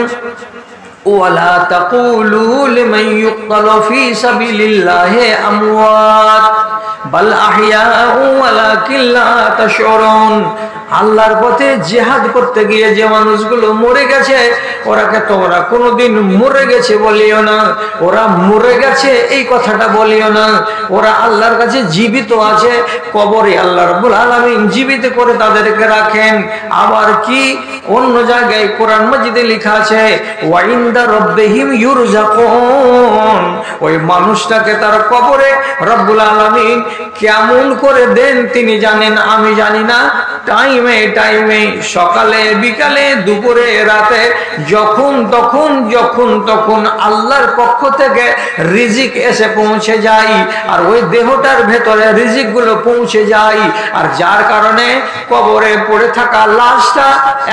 ওয়ালা তাকুলু লিমান ইউকতালু ফি সাবিলিল্লাহি আমওয়াত বাল আহইয়াউ ওয়ালাকিন লা তাশউরুন। আল্লাহর পথে জিহাদ করতে গিয়ে যে মানুষগুলো মরে গেছে, ওরাকে তোমরা কোনোদিন মরে গেছে বলিও না, ওরা মরে গেছে এই কথাটা বলিও না। ওরা আল্লাহর কাছে জীবিত আছে, কবরে আল্লাহ রাব্বুল আলামিন জীবিত করে তাদেরকে রাখেন। আবার কি অন্য জায়গায় কোরআন মাজিদে লেখা আছে, ওয়া ইনদা রাব্বিহিম ইউরযাকুন। ওই মানুষটাকে তার কবরে রব্বুল আলামিন কেমন করে দেন তিনি জানেন, আমি জানি না। টাইমে টাইমে, সকালে বিকালে দুপুরে রাতে, যখন তখন আল্লাহর পক্ষ থেকে রিজিক এসে পৌঁছে যায়, আর ওই দেহটার ভেতরে রিজিক গুলো পৌঁছে যায়। আর যার কারণে কবরে পড়ে থাকা লাশটা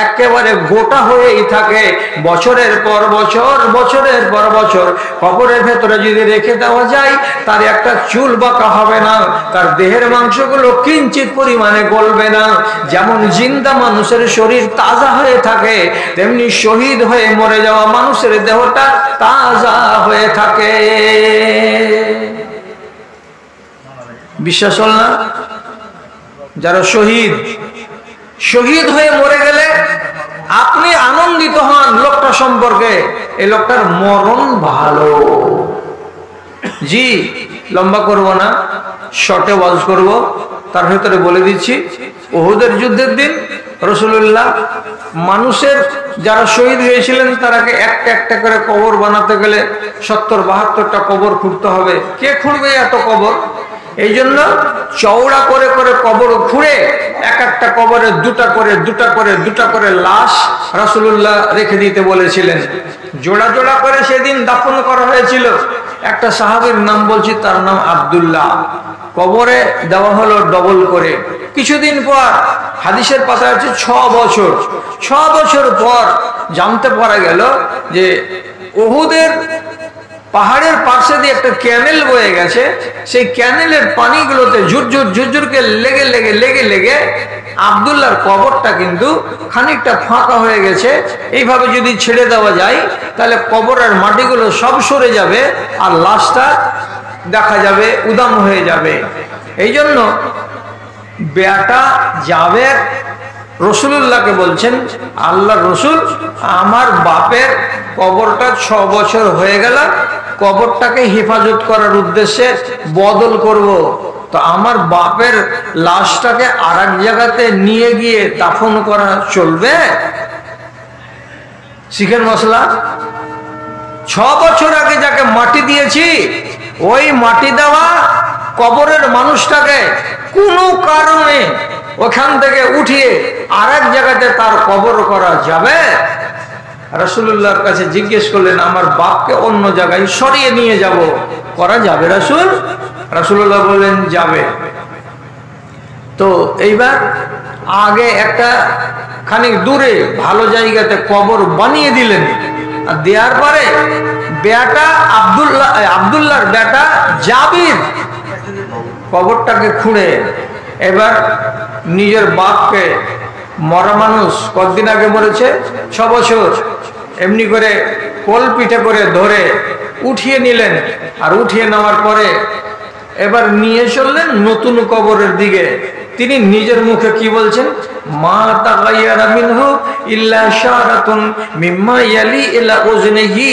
একেবারে গোটা হয়েই থাকে, বছরের পর বছর, বছরের পর বছর কবরের ভেতরে যদি রেখে দেওয়া যায়, তার একটা চুল বাঁকা হবে না, তার দেহের মাংসগুলো কিঞ্চিত পরিমাণে গলবে না। যেমন জিন্দা মানুষের শরীর তাজা হয়ে থাকে, তেমনি শহীদ হয়ে মরে যাওয়া মানুষের দেহটা তাজা হয়ে থাকে। বিশ্বাস হল না? যারা শহীদ হয়ে মরে গেলে আপনি আনন্দিত হন লোকটা সম্পর্কে, এই লোকটার মরণ ভালো। জি, লম্বা করব না, শর্টে ওয়াজ করব। তার ভেতরে বলে দিচ্ছি, উহুদের যুদ্ধের দিন রাসূলুল্লাহ মানুষের যারা শহীদ হয়েছিলেন তারাকে একটা একটা করে কবর বানাতে গেলে ৭০-৭২টা কবর খুঁড়তে হবে। কে খুঁড়বে এত কবর? এই জন্য চওড়া করে করে কবর খুঁড়ে এক একটা কবরে দুটা করে লাশ রাসূলুল্লাহ রেখে দিতে বলেছিলেন। জোড়া জোড়া করে সেদিন দাফন করা হয়েছিল। একটা সাহাবীর নাম বলছি, তার নাম আব্দুল্লাহ। কবরে দেওয়া হলো ডবল করে। কিছুদিন পর হাদিসের পাতায় আছে 6 বছর পর জানতে পারা গেল যে উহুদের পাহাড়ের পাশে দিয়ে একটা ক্যানেল বয়ে গেছে। সেই ক্যানেলের পানিগুলোতে ঝুরঝুরকে লেগে আব্দুল্লাহর কবরটা কিন্তু খানিকটা ফাঁকা হয়ে গেছে। এইভাবে যদি ছেড়ে দেওয়া যায় তাহলে কবরের মাটিগুলো সব সরে যাবে আর লাশটা দেখা যাবে উদাম হয়ে যাবে। এই জন্য বেটা জাবের রাসূলুল্লাহকে বলছেন, আল্লাহ রসুল, আমার বাপের কবরটা 6 বছর হয়ে গেল, কবরটাকে হেফাজত করার উদ্দেশ্যে বদল করব, তো আমার বাপের লাশটাকে আরেক জায়গাতে নিয়ে গিয়ে দাফন করা চলবে? শিখেন মশলা। 6 বছর আগে যাকে মাটি দিয়েছি, ওই মাটি দেওয়া কবরের মানুষটাকে কোনো কারণে ওখান থেকে উঠিয়ে আরেক জায়গাতে তার কবর করা যাবে? রাসূলুল্লাহর কাছে জিজ্ঞেস করলেন, আমার বাপকে অন্য জায়গায় সরিয়ে নিয়ে যাব, করা যাবে রাসূল? রাসূলুল্লাহ বললেন, যাবে। তো এইবার আগে একটা খানিক দূরে ভালো জায়গাতে কবর বানিয়ে দিলেন। আর দেওয়ার পরে বেটা আব্দুল্লাহর বেটা জাবির কবরটাকে খুঁড়ে এবার নিজের বাপকে, মরা মানুষ কতদিন আগে মরেছে, 6 বছর, এমনি করে কোল পিঠে করে ধরে উঠিয়ে নিলেন। আর উঠিয়ে নেওয়ার পরে এবার নিয়ে চললেন নতুন কবরের দিকে। তিনি নিজের মুখে কি বলছেন, মা তাগায়্যারা মিনহু ইল্লা শারাতুন মিম্মা ইয়ালি ইলা উজনিহি।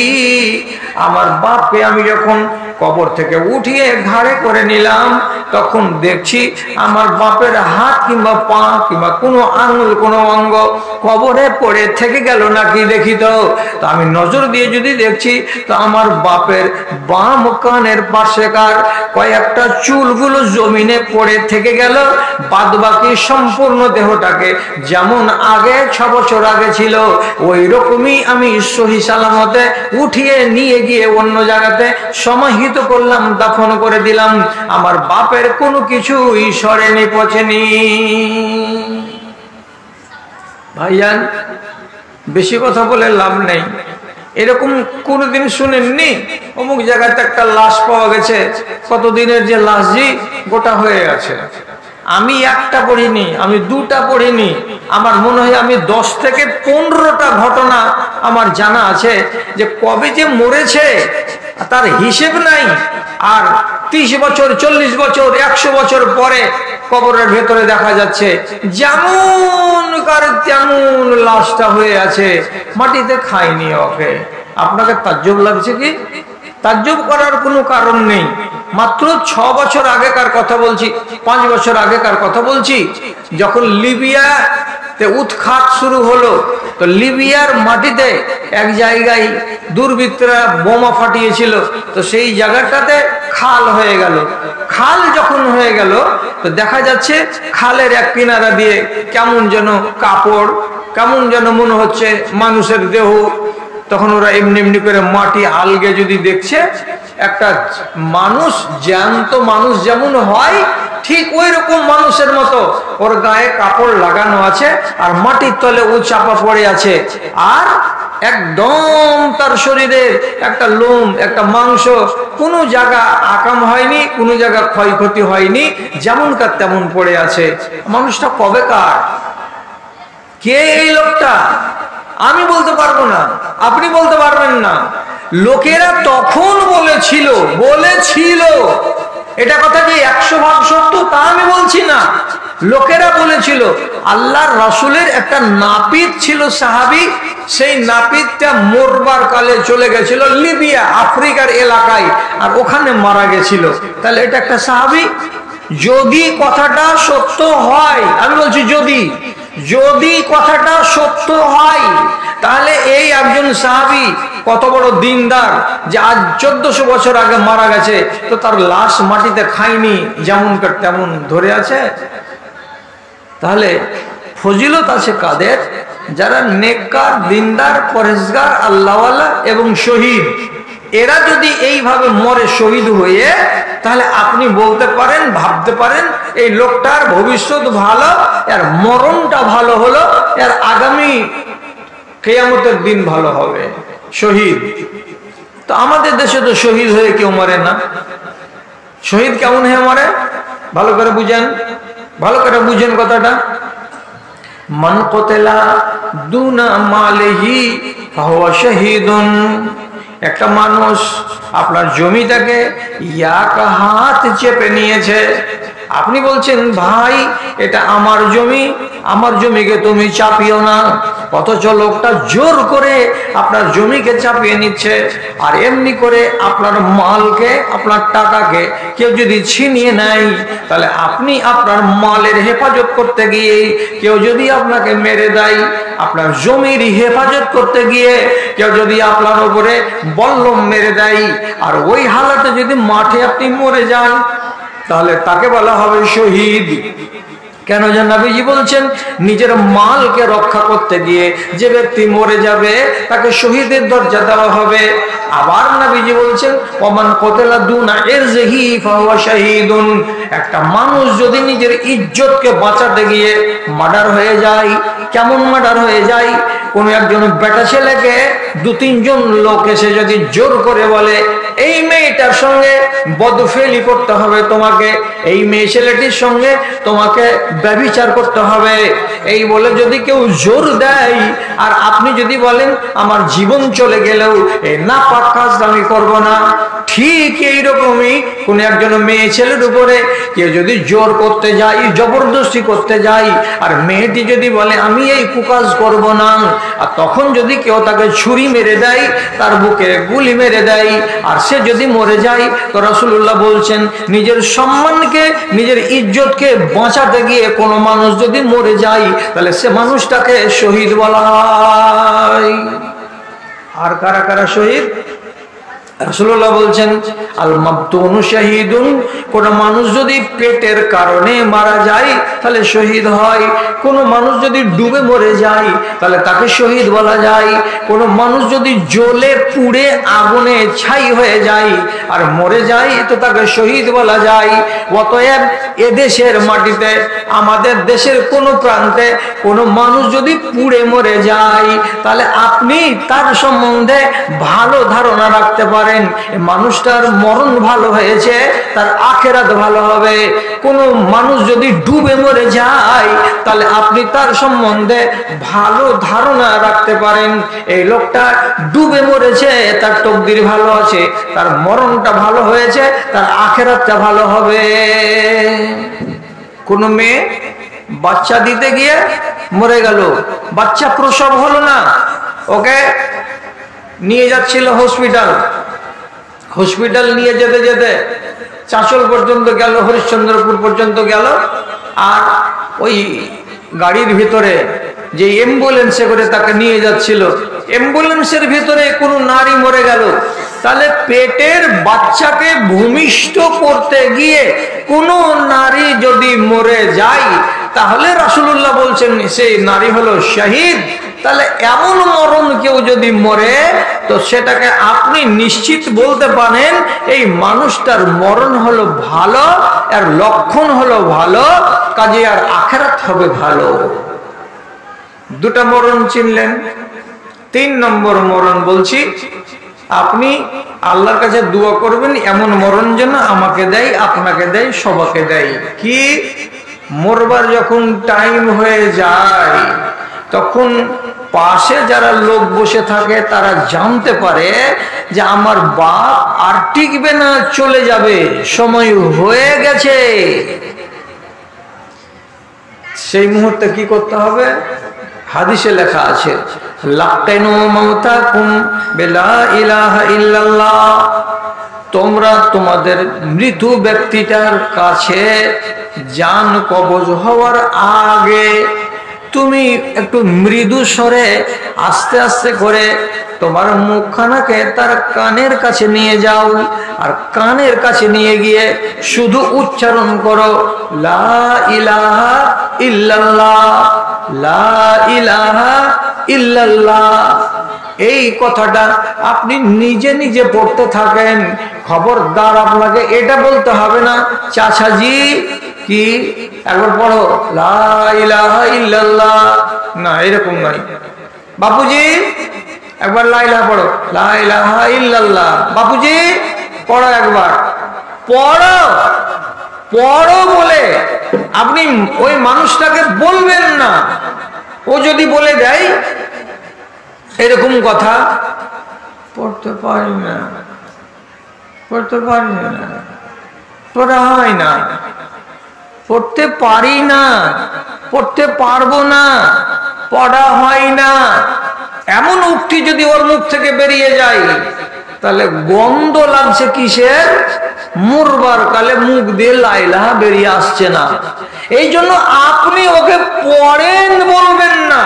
আমার বাপকে আমি যখন কবর থেকে উঠিয়ে ঘাড়ে করে নিলাম, তখন দেখছি আমার বাপের হাত কিংবা পা কিংবা কোনো আঙুল, কোনো অঙ্গ কবরে পড়ে থেকে গেল নাকি দেখি। তো আমি নজর দিয়ে যদি দেখছি, তো আমার বাপের বাম কানের পাশেকার কয়েকটা চুলগুলো জমিনে পড়ে থেকে গেল, বাদ বাকি সম্পূর্ণ দেহটাকে যেমন আগে 6 বছর আগে ছিল ওই রকমই আমি সহি সালামতে উঠিয়ে নিয়ে গিয়ে অন্য জায়গাতে সমাহিত করলাম, দাফন করে দিলাম। আমার বাপের কোনো কিছুই সরেনি, পচেনি। ভাইজান, বেশি কথা বলে লাভ নেই। এরকম কোনোদিন শুনেননি অমুক জায়গাতে একটা লাশ পাওয়া গেছে, কতদিনের যে লাশ জি গোটা হয়ে গেছে? আমি একটা পড়িনি, আমি দুটা পড়িনি, আমার মনে হয় আমি 10 থেকে 15টা ঘটনা আমার জানা আছে যে কবে যে মরেছে তার হিসেব নাই। আর 30 বছর 40 বছর 100 বছর পরে কবরের ভেতরে দেখা যাচ্ছে যেমন কার তেমন লাশটা হয়ে আছে, মাটিতে খায়নি ওকে। আপনাকে তাজ্জব লাগছে কি? তাজ্জব করার কোনো কারণ নেই। মাত্র 6 বছর আগেকার কথা বলছি, 5 বছর আগেকার কথা বলছি, যখন লিবিয়াতে উৎখাত শুরু হলো, তো লিবিয়ার মাটিতে এক জায়গায় দুর্বৃত্তরা বোমা ফাটিয়েছিল, তো সেই জায়গাটাতে খাল হয়ে গেল। খাল যখন হয়ে গেল তো দেখা যাচ্ছে খালের এক কিনারা দিয়ে কেমন যেন কাপড়, কেমন যেন মনে হচ্ছে মানুষের দেহ। তখন ওরা এমনি এমনি করে মাটি আলগে যদি দেখছে, একটা মানুষ, জ্যান্ত মানুষ যেমন হয় ঠিক ওই রকম মানুষের মতো, ওর গায়ে কাপড় লাগানো আছে আর মাটির তলে ও চাপা পড়ে আছে, আর একদম তার শরীরে একটা লোম, একটা মাংস, কোনো জায়গা আকাম হয়নি, কোনো জায়গা ক্ষয়ক্ষতি হয়নি, যেমনকার তেমন পড়ে আছে। মানুষটা কবেকার? কে এই লোকটা? আমি বলতে পারবো না, আপনি বলতে পারবেন না। লোকেরা তখন বলেছিল, এটা কথা যে 100% সত্য তা আমি বলছি না, লোকেরা বলেছিল আল্লাহর রাসূলের একটা নাপিত ছিল সাহাবী, সেই নাপিতটা মরবার কালে চলে গেছিল লিবিয়া, আফ্রিকার এলাকায়, আর ওখানে মারা গেছিল। তাহলে এটা একটা সাহাবী? যদি কথাটা সত্য হয়, আমি বলছি যদি কথাটা সত্য হয়, তাহলে এই একজন সাহাবী কত বড় দিনদার যে আজ 1400 বছর আগে মারা গেছে, তো তার লাশ মাটিতে খায়নি, যেমনকার তেমন ধরে আছে। তাহলে ফজিলত আছে কাদের? যারা নেককার, দিনদার, পরেজগার, আল্লাহওয়ালা এবং শহীদ। এরা যদি এইভাবে মরে শহীদ হয়ে, তাহলে আপনি বলতে পারেন, ভাবতে পারেন এই লোকটার ভবিষ্যৎ ভালো, এর মরণটা ভালো হলো, এর আগামী কিয়ামতের দিন ভালো হবে। শহীদ তো আমাদের দেশে তো শহীদ হয়ে কেউ মরে না। শহীদ কেমন হয়ে মরে? ভালো করে বুঝেন কথাটা। মান কতলা দুনা মালিহি ফাহুয়া শাহীদুন। একটা মানুষ আপনার জমিটাকে এক হাত চেপে নিয়েছে, আপনি বলছেন ভাই এটা আমার জমি, আমার জমিকে তুমি চাপিও না, অথচ লোকটা জোর করে আপনার জমিকে চাপিয়ে নিচ্ছে। আর এমনি করে আপনার মালকে, আপনার টাকাকে কেউ যদি ছিনিয়ে নেয়, তাহলে আপনি আপনার মালের হেফাজত করতে গিয়ে কেউ যদি আপনাকে মেরে দেয়, আপনার জমির হেফাজত করতে গিয়ে কেউ যদি আপনার উপরে বল্লম মেরে দেয়, আর ওই হালাতে যদি মাঠে আপনি মরে যান, তাহলে তাকে বলা হবে শহীদ। কেন? যে নবীজি বলছেন নিজের মালকে রক্ষা করতে গিয়ে যে ব্যক্তি মরে যাবে তাকে শহীদের দরজা দেওয়া হবে। আবার নবীজি বলছেন ওমান কতলা দুনা ইরজিহি ফাহুয়া শাহীদুন। একটা মানুষ যদি নিজের ইজ্জতকে বাঁচাতে গিয়ে মার্ডার হয়ে যায়, কেমন মার্ডার হয়ে যায়? কোন একজন বেটা ছেলেকে 2-3 জন লোক এসে যদি জোর করে বলে এই মেয়েটার সঙ্গে বদফেলি করতে হবে তোমাকে, এই মেয়ে ছেলেটির সঙ্গে তোমাকে ব্যভিচার করতে হবে, এই বলে যদি কেউ জোর দেয়, আর আপনি যদি বলেন আমার জীবন চলে গেলেও এই নাপাক কাজ আমি করব না, ঠিক এইরকমই কোন একজন মেয়ে ছেলের উপরে কেউ যদি জোর করতে যায়, জবরদস্তি করতে যায়, আর মেয়েটি যদি বলে আমি এই কুকাজ করব না, আর তখন যদি কেউ তাকে ছুরি মেরে দেয়, তার বুকে গুলি মেরে দেয়, আর সে যদি মরে যায়, তো রাসূলুল্লাহ বলছেন নিজের সম্মানকে, নিজের ইজ্জতকে বাঁচাতে গিয়ে কোনো মানুষ যদি মরে যায়, তাহলে সে মানুষটাকে শহীদ বলা হয়। আর কারা কারা শহীদ? রাসূলুল্লাহ বলছেন আল মাবতুনু শাহীদুন, কোন মানুষ যদি পেটের কারণে মারা যায় তাহলে শহীদ হয়, কোন মানুষ যদি ডুবে মরে যায় তাহলে তাকে শহীদ বলা যায়, কোন মানুষ যদি জ্বলে পুড়ে আগুনে ছাই হয়ে যায় আর মরে যায় তো তাকে শহীদ বলা যায়। অতএব এদেশের মাটিতে, আমাদের দেশের কোন প্রান্তে কোন মানুষ যদি পুড়ে মরে যায় তাহলে আপনি তার সম্বন্ধে ভালো ধারণা রাখতে পারেন, মানুষটার মরণ ভালো হয়েছে, তার আখিরাত ভালো হবে। কোন মানুষ যদি ডুবে মরে যায় তাহলে আপনি তার সম্বন্ধে ভালো ধারণা রাখতে পারেন, এই লোকটা ডুবে মরেছে, তার তকদির ভালো আছে, তার মরণটা ভালো হয়েছে, তার আখিরাতটা ভালো হবে। কোন মেয়ে বাচ্চা দিতে গিয়ে মরে গেল, বাচ্চা প্রসব হলো না, ওকে নিয়ে যাচ্ছিল হসপিটাল নিয়ে যেতে যেতে চাঁচল পর্যন্ত গেল, হরিশ্চন্দ্রপুর পর্যন্ত গেল, আর ওই গাড়ির ভিতরে যে অ্যাম্বুলেন্সে করে তাকে নিয়ে যাচ্ছিল, অ্যাম্বুলেন্সের ভিতরে কোনো নারী মরে গেল, তাহলে পেটের বাচ্চাকে ভূমিষ্ঠ করতে গিয়ে কোনো নারী যদি মরে যায় তাহলে রাসূলুল্লাহ বলছেন সেই নারী হলো শহীদ। তাহলে এমন মরণ কেউ যদি মরে তো সেটাকে আপনি নিশ্চিত বলতে পারেন এই মানুষটার মরণ হলো ভালো, আর লক্ষণ হলো ভালো, কাজে আর আখিরাত হবে ভালো। দুটা মরণ চিনলেন। 3 নম্বর মরণ বলছি, আপনি আল্লাহর কাছে দোয়া করবেন এমন মরণ যেন আমাকে দেয়, আপনাকে দেয়, সবাইকে দেয়। কি? মরবার যখন টাইম হয়ে যায় তখন পাশে যারা লোক বসে থাকে তারা জানতে পারে যে আমার বাপ আর টিকবে না, চলে যাবে, সময় হয়ে গেছে। সেই মুহূর্তে কি করতে হবে? হাদিসে লেখা আছে লাকিনু মাউতাকুম বিলা ইলাহা ইল্লাল্লাহ, তোমরা তোমাদের মৃত ব্যক্তিটার কাছে জান কবজ হওয়ার আগে তুমি একটু মৃদু স্বরে আস্তে আস্তে করে তোমার মুখখানাকে তার কানের কাছে নিয়ে যাও, আর কানের কাছে নিয়ে গিয়ে শুধু উচ্চারণ করো লা ইলাহা ইল্লাল্লাহ, লা ইলাহা ইল্লাল্লাহ। এই কথাটা আপনি নিজে নিজে পড়তে থাকেন। খবরদার আপনাকে এটা বলতে হবে না চাচাজি কি একবার পড়ো লা ইলাহা ইল্লাল্লাহ, না এরকম নয়। বাপুজি একবার লা ইলাহা পড়ো, লা ইলাহা ইল্লাল্লাহ। বাপুজি পড়ো, একবার পড়ো, পড়ো বলে আপনি ওই মানুষটাকে বলবেন না। ও যদি বলে দেয় এরকম কথা, পড়তে পারি না, পড়তে পারি না, পড়া হয় না, পড়তে পারি না, পড়তে পারবো না, পড়া হয় না, এমন উক্তি যদি ওর মুখ থেকে বেরিয়ে যায় তাহলে গন্ধ লাগছে কিসের? মরবার কালে মুখ দিয়ে লা ইলাহা বেরিয়ে আসছে না। এই জন্য আপনি ওকে পড়েন বলবেন না,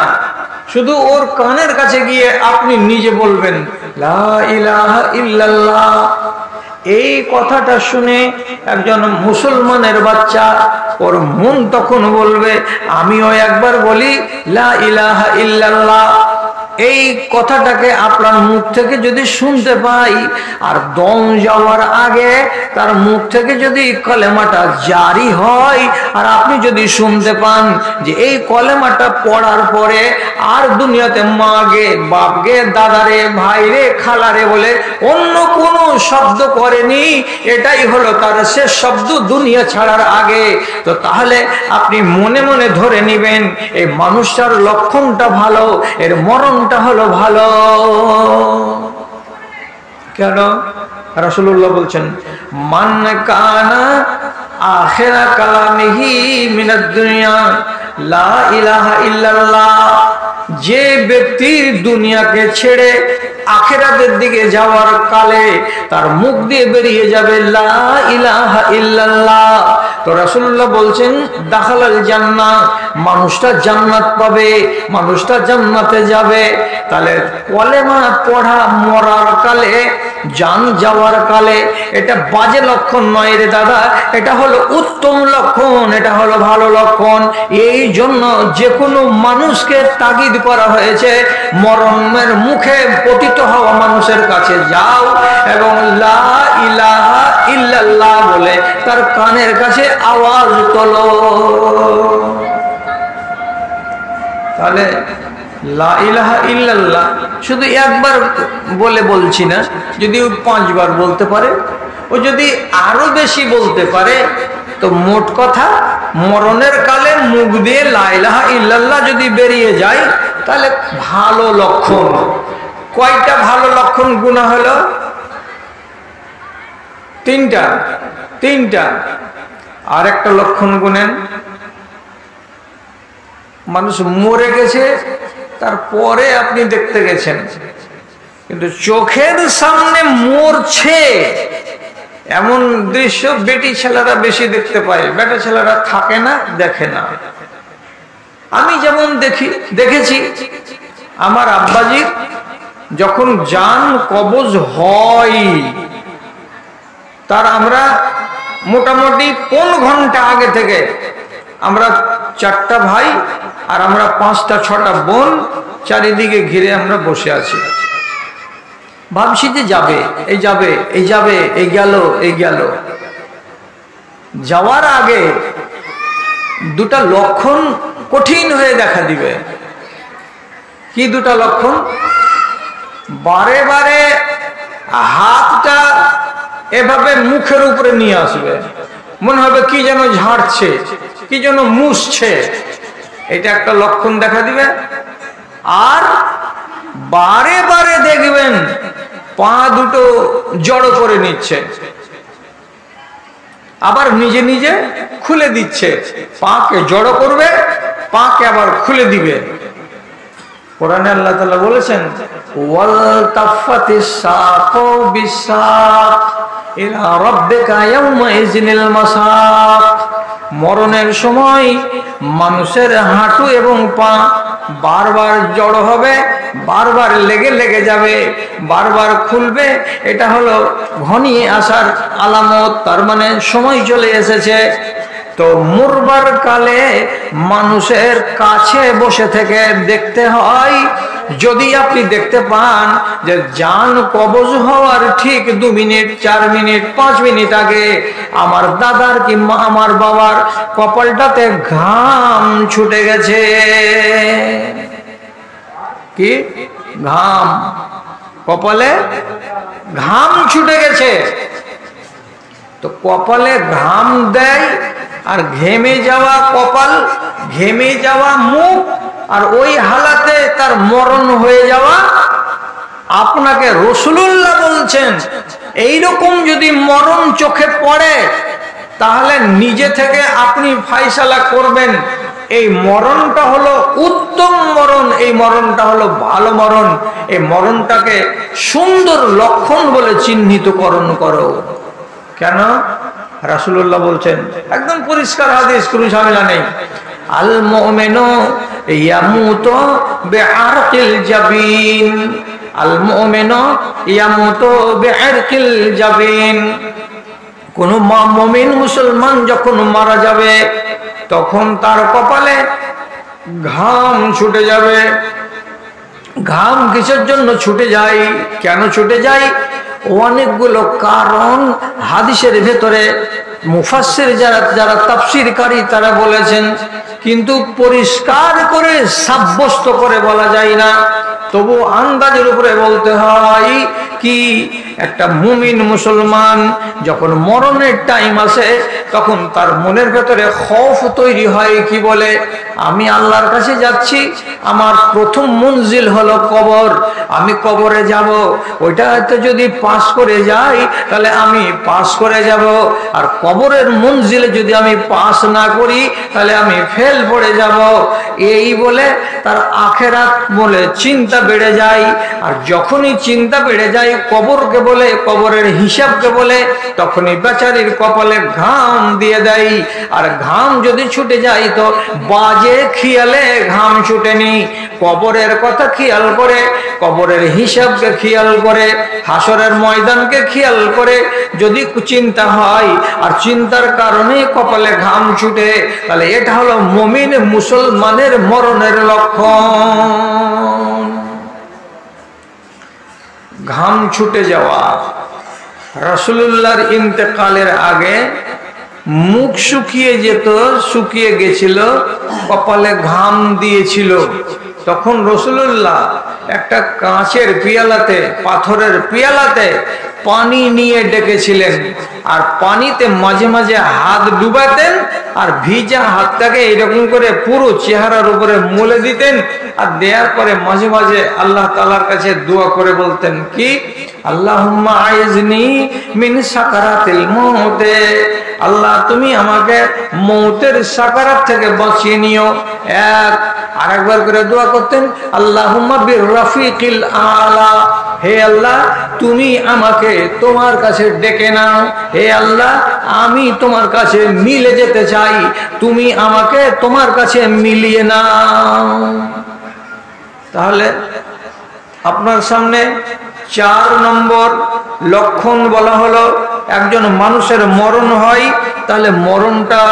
শুধু ওর কানের কাছে গিয়ে আপনি নিজে বলবেন লা ইলাহা ইল্লাল্লাহ। এই কথাটা শুনে একজন মুসলমানের বাচ্চা, ওর মন তখন বলবে আমিও একবার বলি লা ইলাহা ইল্লাল্লাহ। এই কথাটাকে আপনার মুখ থেকে যদি শুনতে পাই আর দম যাওয়ার আগে তার মুখ থেকে যদি কলেমাটা জারি হয় আর আপনি যদি শুনতে পান যে এই কলেমাটা পড়ার পরে আর দুনিয়াতে মা গে, বাপ গে, দাদা রে, ভাই রে, খালা রে বলে অন্য কোনো শব্দ করেনি, এটাই হলো তার শেষ শব্দ দুনিয়া ছাড়ার আগে, তো তাহলে আপনি মনে মনে ধরে নেবেন এই মানুষটার লক্ষণটা ভালো, এর মরণটা হলো ভালো। কেন? রাসূলুল্লাহ বলছেন মান কানা আখিরা কালামিহি মিনাদ দুনিয়া লা ইলাহা ইল্লাল্লাহ, যে ব্যক্তি দুনিয়াকে ছেড়ে আখিরাতের দিকে যাওয়ার কালে তার মুখ দিয়ে বেরিয়ে যাবে লা ইলাহা ইল্লাল্লাহ, তো তো রাসূলুল্লাহ বলছেন দাখালাল জান্নাহ, মানুষটা জান্নাত পাবে, মানুষটা জান্নাতে যাবে। তাহলে কলেমা পড়া মরার কালে, জান যাওয়ার কালে এটা বাজে লক্ষণ নয় রে দাদা, এটা হলো উত্তম লক্ষণ, এটা হলো ভালো লক্ষণ। এই জন্য যে কোনো মানুষকে তাগিদ করা হয়েছে, মরণের মুখে পতিত হওয়া মানুষের কাছে যাও এবং লা ইলাহা ইল্লাল্লাহ বলে তার কানের কাছে আওয়াজ তোলো। তাহলে লা ইলাহা ইল্লাল্লাহ শুধু একবার বলে বলছি না, যদি 5 বার বলতে পারে, ও যদি আরো বেশি বলতে পারে, তো মোট কথা মরণের কালে মুখ দিয়ে লা ইলাহা ইল্লাল্লাহ যদি বেরিয়ে যায় তাহলে ভালো লক্ষণ। কয়টা ভালো লক্ষণ গুনাহ হলো? 3টা। আর একটা লক্ষণ গুনেন, মানুষ মরে গেছে তারপরে আপনি দেখতে গেছেন, কিন্তু চোখের সামনে মরছে এমন দৃশ্য বেটি ছেলেরা বেশি দেখতে পায়, বেটা ছেলেরা থাকে না, দেখে না। আমি যেমন দেখেছি আমার আব্বাজি যখন জান কবজ হয়, তার আমরা মোটামুটি 1 ঘন্টা আগে থেকে, আমরা 4টা ভাই আর আমরা 5টা 6টা বোন চারিদিকে ঘিরে আমরা বসে আছি। ভাবছি যে যাবে, এই যাবে, এই যাবে, এই গেল, এই গেল। যাওয়ার আগে 2টা লক্ষণ কঠিন হয়ে দেখা দিবে। কি 2টা লক্ষণ? বারে বারে হাতটা এভাবে মুখের উপরে নিয়ে আসবে, মনে হবে কি যেন ঝাড়ছে, কি যেন মুছছে, এটা একটা লক্ষণ দেখা দিবে। আর বারে বারে দেখবেন পা দুটো জড়ো করে নিচ্ছে, আবার নিজে নিজে খুলে দিচ্ছে। পাকে জড়ো করবে, পাকে আবার খুলে দিবে। কোরআনে আল্লাহ তাআলা বলেছেন ওয়াল তাফাতিস সাকু বিসাক ইলা রাব্বিকা ইয়াওমা ইযনিল মাসাক। মরণের সময় মানুষের হাঁটু এবং পা বারবার জড়ো হবে, বারবার লেগে যাবে, বারবার খুলবে। এটা হলো ঘনিয়ে আসার আলামত, তার মানে সময় চলে এসেছে। তো মরবার কালে মানুষের কাছে বসে থেকে দেখতে হয়। যদি আপনি দেখতে পান যে জান কবজ হওয়ার ঠিক 2 মিনিট, 4 মিনিট, 5 মিনিট আগে আমার দাদার কিংবা আমার বাবার কপালটাতে ঘাম ছুটে গেছে। কি ঘাম? কপালে ঘাম ছুটে গেছে। তো কপালে ঘাম দেয় আর ঘেমে যাওয়া কপাল, ঘেমে যাওয়া মুখ, আর ওই হালাতে তার মরণ হয়ে যাওয়া। আপনাকে রাসূলুল্লাহ বলছেন এইরকম যদি মরণ চোখে পড়ে তাহলে নিজে থেকে আপনি ফয়সালা করবেন এই মরণটা হলো উত্তম মরণ, এই মরণটা হলো ভালো মরণ। এই মরণটাকে সুন্দর লক্ষণ বলে চিহ্নিতকরণ করো। কেন? রাসূলুল্লাহ বলছেন, একদম পরিষ্কার হাদিস, কোনো ঝামেলা নেই। আল মুমিনু ইয়ামুতু বিআরকিল জাবিন, আল মুমিনু ইয়ামুতু বিআরকিল জাবিন। কোন মুমিন মুসলমান যখন মারা যাবে তখন তার কপালে ঘাম ছুটে যাবে। ঘাম কিসের জন্য ছুটে যায়? কেন ছুটে যায়? অনেকগুলো কারণ হাদিসের ভেতরে মুফাসসির যারা তাফসীরকারী তারা বলেছেন, কিন্তু পরিষ্কার করে সাব্যস্ত করে বলা যায় না। তবু আন্দাজের উপরে বলতে হয় কি, একটা মুমিন মুসলমান যখন মরণের টাইম আসে তখন তার মনের ভেতরে খৌফ তৈরি হয়। কি বলে? আমি আল্লাহর কাছে যাচ্ছি, আমার প্রথম মঞ্জিল হলো কবর, আমি কবরে যাব, ওইটা হয়তো যদি পাস করে যাই তাহলে আমি পাস করে যাব, আর কবরের মঞ্জিলে যদি আমি পাস না করি তাহলে আমি ফেল পড়ে যাব। এই বলে তার আখেরাত বলে চিন্তা বেড়ে যায়। আর যখনই চিন্তা বেড়ে যায় কবরকে বলে, কবরের হিসাবকে বলে, তখনই বেচারির কপালে ঘাম দিয়ে দেয়। আর ঘাম যদি ছুটে যায় তো বাজে খেয়ালে ঘাম ছুটেনি, কবরের কথা খেয়াল করে, কবরের হিসাবকে খেয়াল করে, হাসরের ময়দানকে খেয়াল করে যদি চিন্তা হয় আর চিন্তার কারণে কপালে ঘাম ছুটে, তাহলে এটা হলো মুমিন মুসলমানের মরণের লক্ষণ। ঘাম ছুটে যাওয়া। রাসূলুল্লাহর ইন্তেকালের আগে মুখ শুকিয়ে যেত, শুকিয়ে গেছিল, কপালে ঘাম দিয়েছিল, তখন রাসূলুল্লাহ একটা কাঁচের পিয়ালাতে, পাথরের পিয়ালাতে পানি নিয়ে ডেকেছিলেন, আর পানিতে মাঝে মাঝে হাত ডুবাতেন, আর ভিজা হাতটাকে এরকম করে পুরো চেহারার উপরে মুলে দিতেন, আর দেওয়ার পরে মাঝে মাঝে আল্লাহ তাআলার কাছে দোয়া করে বলতেন কি, আল্লাহুম্মা আইজনি মিন সাকারাতিল মউত, আল্লাহ তুমি আমাকে মৌতের সাকারাত থেকে বাঁচিয়ে নিও। আরেকবার করে দোয়া করতেন, আল্লাহুম্মা বিররাফিকিল আলা, হে আল্লাহ তুমি আমাকে তোমার কাছে ডেকে নাও, হে আল্লাহ আমি তোমার কাছে মিলে যেতে চাই, তুমি আমাকে তোমার কাছে মিলিয়ে নাও। তাহলে আপনার সামনে 4 নম্বর লক্ষণ বলা হলো, একজন মানুষের মরণ হয়, তাহলে মরণটা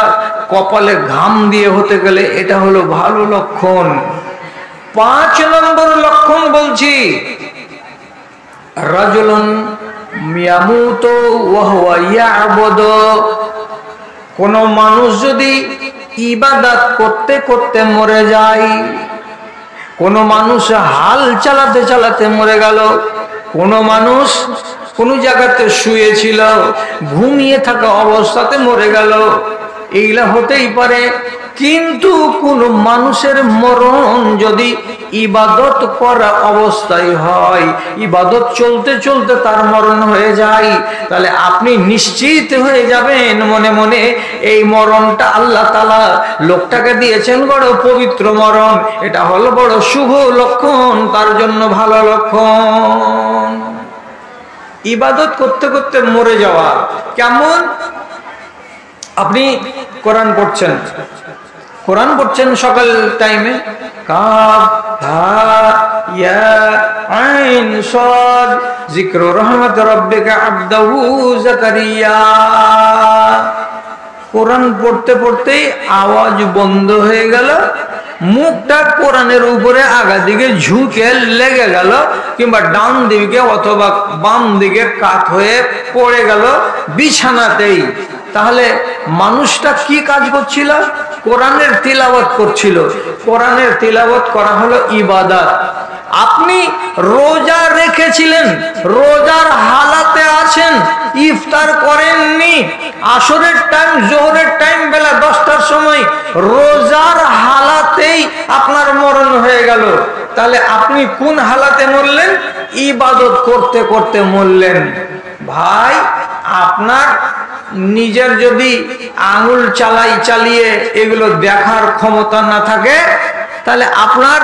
কপালে ঘাম দিয়ে হতে গেলে এটা হলো ভালো লক্ষণ। 5 নম্বর লক্ষণ বলছি, রাজুলুন ইয়ামুতু ওয়া হুয়া ইয়াবুদু, কোন মানুষ যদি ইবাদত করতে করতে মরে যায়, কোন মানুষ হাল চালাতে চালাতে মরে গেল, কোন মানুষ কোন জায়গাতে শুয়েছিল, ঘুমিয়ে থাকা অবস্থাতে মরে গেল, এইগুলা হতেই পারে। কিন্তু কোন মানুষের মরণ যদি ইবাদত করা অবস্থায় হয়, ইবাদত চলতে চলতে তার মরণ হয়ে যায়, তাহলে আপনি নিশ্চিত হয়ে যাবেন মনে মনে এই মরণটা আল্লাহ তাআলা লোকটাকে দিয়েছেন বড় পবিত্র মরণ, এটা হলো বড় শুভ লক্ষণ, তার জন্য ভালো লক্ষণ। ইবাদত করতে করতে মরে যাওয়া কেমন? আপনি কোরআন পড়ছেন, কোরআন পড়ছেন সকাল টাইমে, কাফ হা ইয়া আইন সাদ, যিকরু রাহমাত রাব্বিকা আবদাহু যাকারিয়া। কোরআন পড়তে পড়তেই আওয়াজ বন্ধ হয়ে গেল, মুখটা কোরআনের উপরে আগা দিকে ঝুঁকে লেগে গেল, কিংবা ডান দিকে অথবা বাম দিকে কাত হয়ে পড়ে গেল বিছানাতেই। তাহলে মানুষটা কি কাজ করছিল? কোরআনের তিলাওয়াত করছিল। কোরআনের তিলাওয়াত করা হলো ইবাদত। আপনি রোজা রেখেছিলেন, রোজার হালাতে আছেন, ইফতার করেননি, আসরের টাইম, জোহরের টাইম, বেলা 10টার সময় রোজার হালাতেই আপনার মরণ হয়ে গেল, তাহলে আপনি কোন হালাতে মরলেন? ইবাদত করতে করতে মরলেন। ভাই, আপনার নিজের যদি আঙুল চালিয়ে এগুলো দেখার ক্ষমতা না থাকে, তাহলে আপনার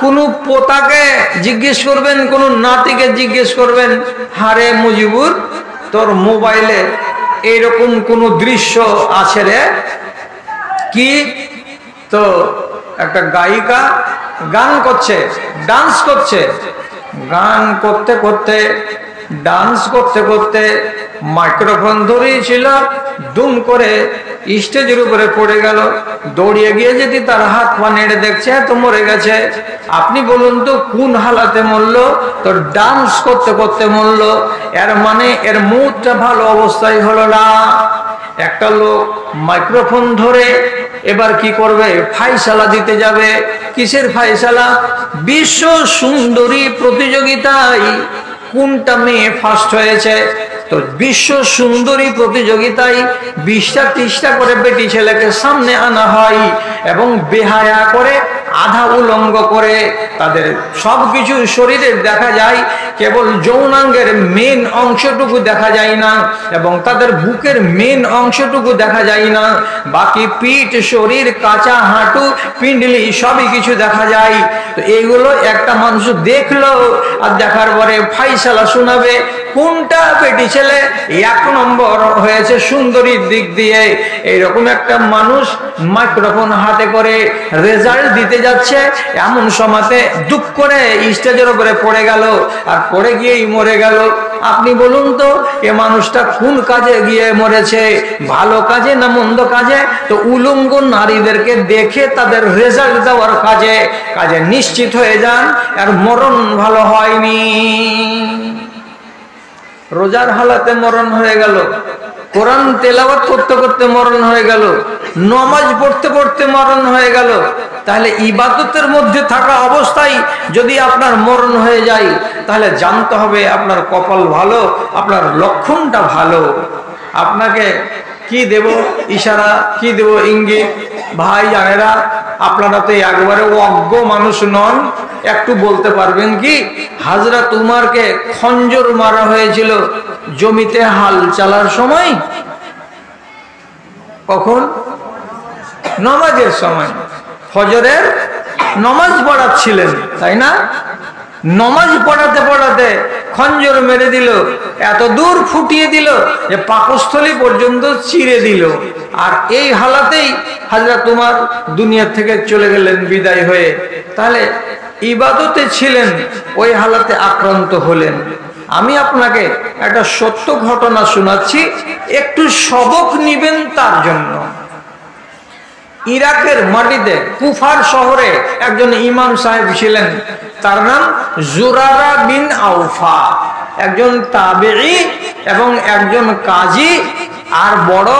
কোনো পোতাকে জিজ্ঞেস করবেন, কোনো নাতিকে জিজ্ঞেস করবেন, হারে মুজিবুর তোর মোবাইলে এইরকম কোন দৃশ্য আছে রে? কি? তো একটা গায়িকা গান করছে, ডান্স করছে, গান করতে করতে, ডান্স করতে করতে মাইক্রোফোন ধরিয়েছিল, দুম করে স্টেজের উপরে পড়ে গেল। দৌড়িয়ে গিয়ে যদি তার হাত পা নেড়ে দেখছে তো মরে গেছে। আপনি বলুন তো কোন হালাতে মরলো? তো ডান্স করতে করতে মরলো। এর মানে এর মুডটা ভালো অবস্থায় হলো না। একটা লোক মাইক্রোফোন ধরে এবার কি করবে? ফাইসালা দিতে যাবে। কিসের ফাইসালা? বিশ্ব সুন্দরী প্রতিযোগিতায় কোনটা মেয়ে ফার্স্ট হয়েছে, তো বিশ্ব সুন্দরী প্রতিযোগিতায় 20টা 30টা করে বেটি ছেলেকে সামনে আনা হয় এবং বেহায়া করে আধা উলঙ্গ করে তাদের সবকিছু শরীরে দেখা যায়, কেবল যৌনাঙ্গের মেন অংশটুকু দেখা যায় না এবং তাদের বুকের মেন অংশটুকু দেখা যায় না, বাকি পিঠ, শরীর, কাঁচা হাঁটু, পিণ্ডলি সবই কিছু দেখা যায়। তো এইগুলো একটা মানুষ দেখলো আর দেখার পরে ফাইসালা শোনাবে কোনটা বেটি ছেলে 1 নম্বর হয়েছে সুন্দরীর দিক দিয়ে। এইরকম একটা মানুষ মাইক্রোফোন হাতে করে রেজাল্ট দিতে যাচ্ছে, এমন সময়তে দুঃখ করে স্টেজের উপরে পড়ে গেল আর পড়ে গিয়েই মরে গেল। আপনি বলুন তো এ মানুষটা কোন কাজে গিয়ে মরেছে, ভালো কাজে না মন্দ কাজে? তো উলঙ্গ নারীদেরকে দেখে তাদের রেজাল্ট দেওয়ার কাজে নিশ্চিত হয়ে যান, আর মরণ ভালো হয়নি। রোজার হালাতে মরণ হয়ে গেল, কোরআন তেলাওয়াত করতে করতে মরণ হয়ে গেল, নামাজ পড়তে পড়তে মরণ হয়ে গেল। তাহলে ইবাদতের মধ্যে থাকা অবস্থায় যদি আপনার মরণ হয়ে যায়, তাহলে জানতে হবে আপনার কপাল ভালো, আপনার লক্ষণটা ভালো। আপনাকে কি দেব ইশারা, কি দেব ইঙ্গিত? ভাই জানেরা, আপনারা তো একবারে অজ্ঞ মানুষ নন, একটু বলতে পারবেন কি হযরত উমরকে খঞ্জর মারা হয়েছিল জমিতে হাল চালার সময়? কখন? নামাজের সময়, ফজরের নামাজ পড়াচ্ছিলেন, তাই না? নামাজ পড়াতে পড়াতে খঞ্জর মেরে দিল, এত দূর ফুটিয়ে দিল যে পাকস্থলী পর্যন্ত চিরে দিল। আর এই হালাতেই হযরত উমর দুনিয়া থেকে চলে গেলেন বিদায় হয়ে। তাহলে ইবাদতে ছিলেন, ওই হালাতে আক্রান্ত হলেন। আমি আপনাকে একটা সত্য ঘটনা শোনাচ্ছি, একটু সবক নিবেন তার জন্য। ইরাকের মাটিতে কুফার শহরে একজন ইমাম সাহেব ছিলেন, তার নাম জুরারা বিন আউফা, একজন তাবেঈ এবং একজন কাজী, আর বড়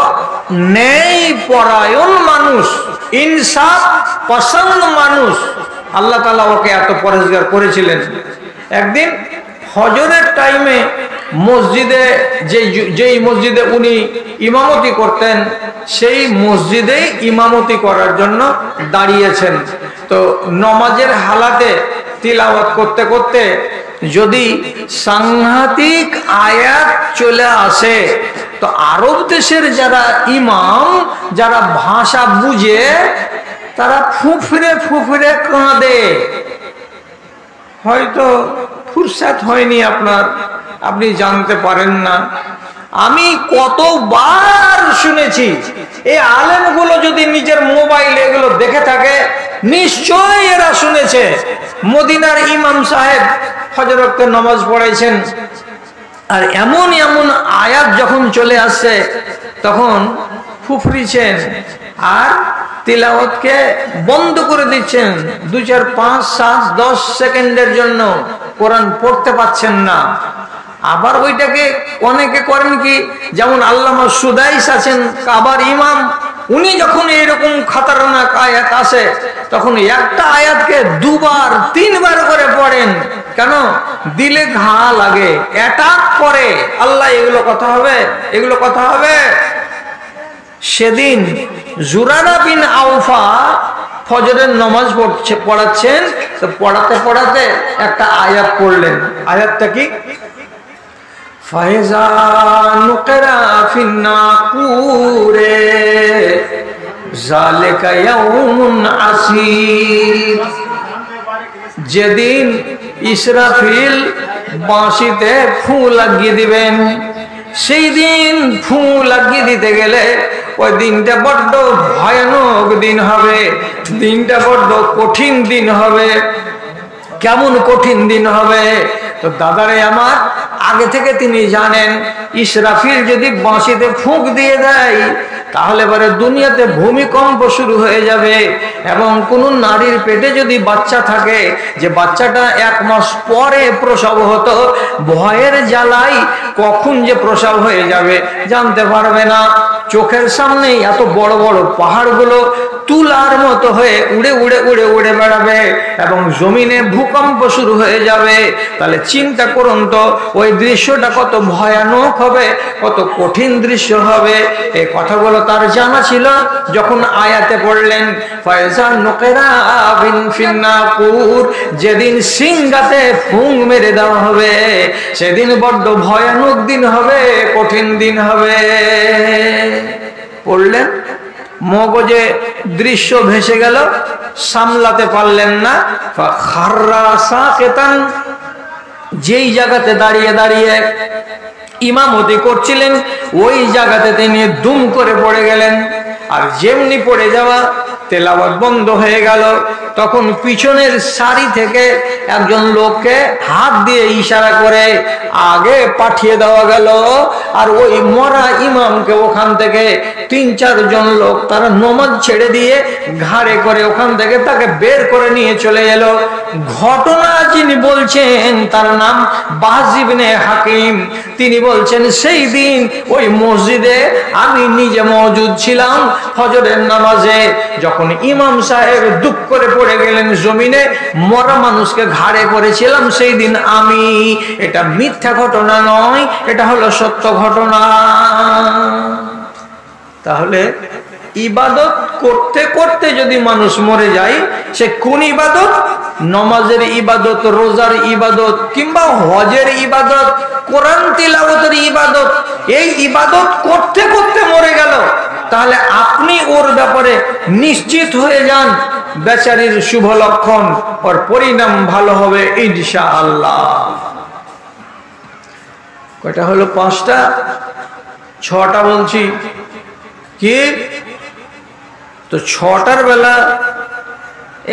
ন্যায় পরায়ণ মানুষ, ইনসাফ পছন্দ মানুষ। আল্লাহ তাআলা ওকে এত পরেজগার করেছিলেন। একদিন ফজরের টাইমে মসজিদে, যেই মসজিদে উনি ইমামতি করতেন, সেই মসজিদে ইমামতি করার জন্য দাঁড়িয়েছেন। তো নমাজের হালাতে তিলাওয়াত করতে করতে যদি সাংঘাতিক আয়াত চলে আসে, তো আরব দেশের যারা ইমাম, যারা ভাষা বুঝে, তারা ফুফরে ফুফরে কাঁদে। হয়তো ফুরসাত হয়নি আপনার, আপনি জানতে পারেন না। আমি কতবার শুনেছি, এই আলেমগুলো যদি নিজের মোবাইলে এগুলো দেখে থাকে, নিশ্চয়ই এরা শুনেছে মদিনার ইমাম সাহেব ফজর ওয়াক্তে নামাজ পড়াইছেন, আর এমন এমন আয়াত যখন চলে আসছে তখন ফুফরিছেন আর তিলাওয়াতকে বন্ধ করে দিচ্ছেন। 2, 4, 5, 7, 10 সেকেন্ডের জন্য কোরআন পড়তে পাচ্ছেন না। আবার ওইটাকে অনেকে করেন কি, যেমন আল্লামা সুদাইস আছেন কাবার ইমাম, উনি যখন এরকম খতরনাক আয়াত আসে তখন একটা আয়াতকে 2 বার 3 বার করে পড়েন। কেন? দিলে ঘা লাগে, অ্যাটাক করে। আল্লাহ, এগুলো কথা হবে, এগুলো কথা হবে। সেদিন জুরারা বিন আউফা ফজরের নামাজ পড়াচ্ছেন, তো পড়াতে পড়াতে একটা আয়াত পড়লেন। আয়াতটা কি? ফাইজা নুকরা ফিন নাকুরে যালিকা ইয়াউমুন আসির। যেদিন ইসরাফিল বাঁশিতে ফু লাগিয়ে দিবেন, সেই দিন ফু লাগিয়ে দিতে গেলে ওই দিনটা বড্ড ভয়ানক দিন হবে, দিনটা বড্ড কঠিন দিন হবে। কেমন কঠিন দিন হবে? তো দাদারে আমার, আগে থেকে তিনি জানেন ইসরাফিল যদি বাঁশিতে ফুঁক দিয়ে দেয় তাহলে এবারে দুনিয়াতে ভূমিকম্প শুরু হয়ে যাবে। এবং কোন নারীর পেটে যদি বাচ্চা থাকে, যে বাচ্চাটা 1 মাস পরে প্রসব হতো, ভয়ের জ্বালাই কখন যে প্রসব হয়ে যাবে জানতে পারবে না। চোখের সামনেই এত বড় বড় পাহাড়গুলো তুলার মতো হয়ে উড়ে উড়ে উড়ে উড়ে বেড়াবে এবং জমিনে ভূকম্প শুরু হয়ে যাবে। তাহলে চিন্তা করুন তো ওই দৃশ্যটা কত ভয়ানক হবে, কত কঠিন দৃশ্য হবে। এই কথাগুলো তার জানা ছিল। যখন আয়াতে পড়লেন ফায়জা নুকিরা ফিন্নাকুর, যেদিন সিংহাতে ফুঁক মেরে দেওয়া হবে, সেদিন বড্ড ভয়ানক দিন হবে, কঠিন দিন হবে। পড়লেন, মগজে দৃশ্য ভেসে গেল, সামলাতে পারলেন না। ফাখাররা সাকিতান, যেই জায়গাতে দাঁড়িয়ে দাঁড়িয়ে ইমামতি করছিলেন ওই জায়গাতে তিনি দুম করে পড়ে গেলেন। আর যেমনি পড়ে যাওয়া, তেলাওয়াত বন্ধ হয়ে গেল, তখন পিছনের সারি থেকে একজন লোককে হাত দিয়ে ইশারা করে আগে পাঠিয়ে দেওয়া গেল। আর ওই মরা ইমামকে ওখান থেকে 3-4 জন লোক তারা নমাজ ছেড়ে দিয়ে ঘাড়ে করে ওখান থেকে তাকে বের করে নিয়ে চলে এলো। ঘটনা যিনি বলছেন তার নাম বাজ ইবনে হাকিম। তিনি বলছেন সেই দিন ওই মসজিদে আমি নিজে মওজুদ ছিলাম ফজরের নামাজে, যখন ইমাম সাহেব দুঃখ করে পড়ে গেলেন জমিনে, মরা মানুষকে ঘাড়ে করেছিলাম সেই দিন আমি। এটা মিথ্যা ঘটনা নয়, এটা হলো সত্য ঘটনা। তাহলে ইবাদত করতে করতে যদি মানুষ মরে যায়, সে কোন ইবাদত? নমাজের ইবাদত, রোজার ইবাদত, কিংবা হজের ইবাদত, কোরআন তিলাওয়াতের ইবাদত, এই ইবাদত করতে করতে মরে গেল, তাহলে আপনি ওর ব্যাপারে নিশ্চিত হয়ে যান বেচারির শুভ লক্ষণ, ওর পরিণাম ভালো হবে ইনশাআল্লাহ। কয়টা হলো? 5টা, 6টা বলছি কি? তো 6টার বেলা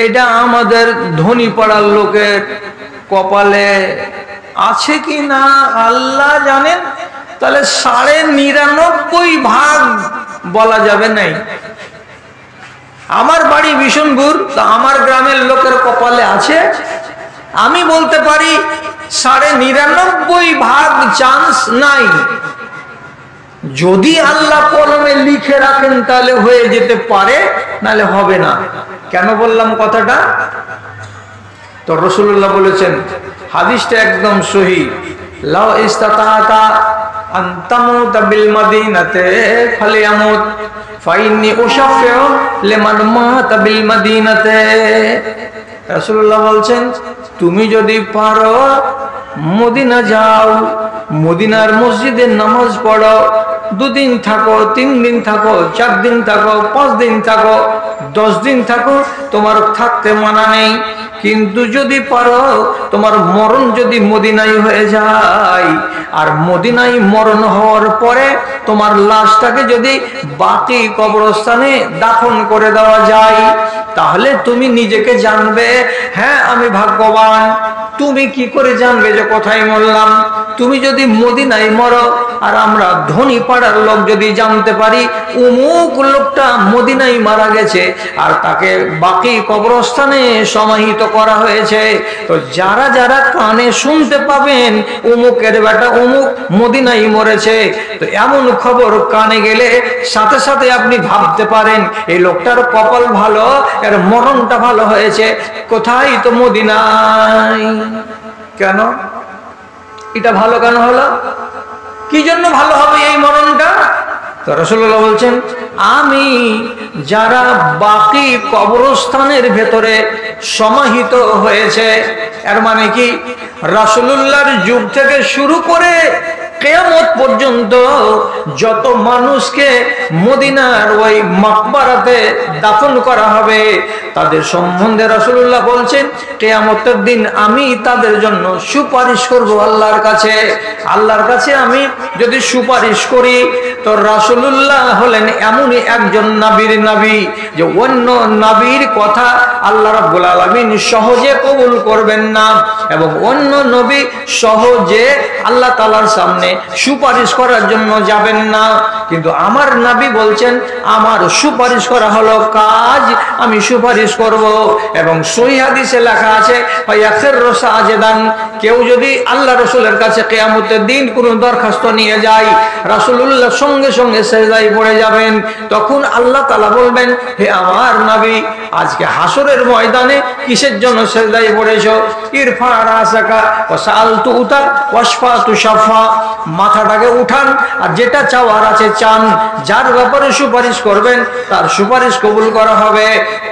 এটা আমাদের ধনী পাড়ার লোকের কপালে আছে কি না আল্লাহ জানেন। তাহলে 99.5 বলা যাবে নাই। আমার বাড়ি বিশনপুর, তো আমার গ্রামের লোকের কপালে আছে। আমি বলতে পারি 99.5 চান্স নাই। যদি আল্লাহ কলমে লিখে রাখেন তাহলে হয়ে যেতে পারে, নালে হবে না। কেন বললাম কথাটা? তো রাসূলুল্লাহ বলেছেন, হাদিসটা একদম সহি, লাউ ইস্তাতাতা আন তামুতা বিল মাদিনাতে ফালিয়ামুত ফাইন্নী উশাফিউ লিমান মাতা বিল মাদিনাতে। রাসূলুল্লাহ বলছেন, তুমি যদি পারো মদিনা যাও, মদিনার মসজিদে নামাজ পড়ো, 2 দিন থাকো, 3 দিন থাকো, 4 দিন থাকো, 5 দিন থাকো, 10 দিন থাকো, তোমার থাকতে মানা নেই। কিন্তু যদি পারো, তোমার মরণ যদি মদিনায় হয়ে যায়, আর মদিনায় মরণ হওয়ার পরে তোমার লাশটাকে যদি বাকি কবরস্থানে দাফন করে দেওয়া যায়, তাহলে তুমি নিজেকে জানবে হ্যাঁ আমি ভাগ্যবান। তুমি কি করে জানবে যে কোথায় মরলাম? তুমি যদি মদিনায় মরো, আর আমরা ধনী পাড়ার লোক যদি জানতে পারি অমুক লোকটা মদিনায় মারা গেছে আর তাকে বাকি কবরস্থানে সমাহিত করা হয়েছে, তো যারা যারা কানে শুনতে পাবেন অমুকের বেটা অমুক মদিনায় মরেছে, তো এমন খবর কানে গেলে সাথে সাথে আপনি ভাবতে পারেন এই লোকটার কপাল ভালো, এর মরণটা ভালো হয়েছে। কোথায়? তো মদিনায়। কেন এটা ভালো কেন হলো? কি জন্য ভালো হবে এই মরণটা? তো রাসূলুল্লাহ বলছেন, আমি যারা বাকি কবরস্থানের ভেতরে সমাহিত হয়েছে, এর মানে কি রাসূলুল্লাহর যুগ থেকে শুরু করে কিয়ামত পর্যন্ত যত মানুষকে মদিনার ওই মাকবারাতে দাফন করা হবে, তাদের সম্বন্ধে রাসূলুল্লাহ বলছেন কিয়ামতের দিন আমি তাদের জন্য সুপারিশ করব আল্লাহর কাছে। আল্লাহর কাছে আমি যদি সুপারিশ করি, তো রাসূলুল্লাহ হলেন এমনই একজন নবীর নবী যে অন্য নবীর কথা আল্লাহ রাব্বুল আলামিন সহজে কবুল করবেন না, এবং অন্য নবী সহজে আল্লাহ তাআলার সামনে মানে সুপারিশ করার জন্য যাবেন না। কিন্তু আমার নবী বলছেন আমার সুপারিশ করা হলো কাজ, আমি সুপারিশ করব। এবং সহিহ হাদিসে লেখা আছে ফায়াখিরু সাজিদান, কেউ যদি আল্লাহ রাসূলের কাছে কিয়ামতের দিন কোনো দরখাস্ত নিয়ে যায়, রাসূলুল্লাহ সঙ্গে সঙ্গে সিজদায় পড়ে যাবেন। তখন আল্লাহ তাআলা বলবেন, হে আমার নবী, আজকে হাসরের ময়দানে কিসের জন্য সিজদায় পড়েছো? ইরফা রাসাকা ওয়া সাআলতু উতা ওয়াশফাতু শাফা, মাথাটাকে উঠান আর যেটা চাওয়ার আছে চান, যার ব্যাপারে সুপারিশ করবেন তার সুপারিশ কবুল করা হবে।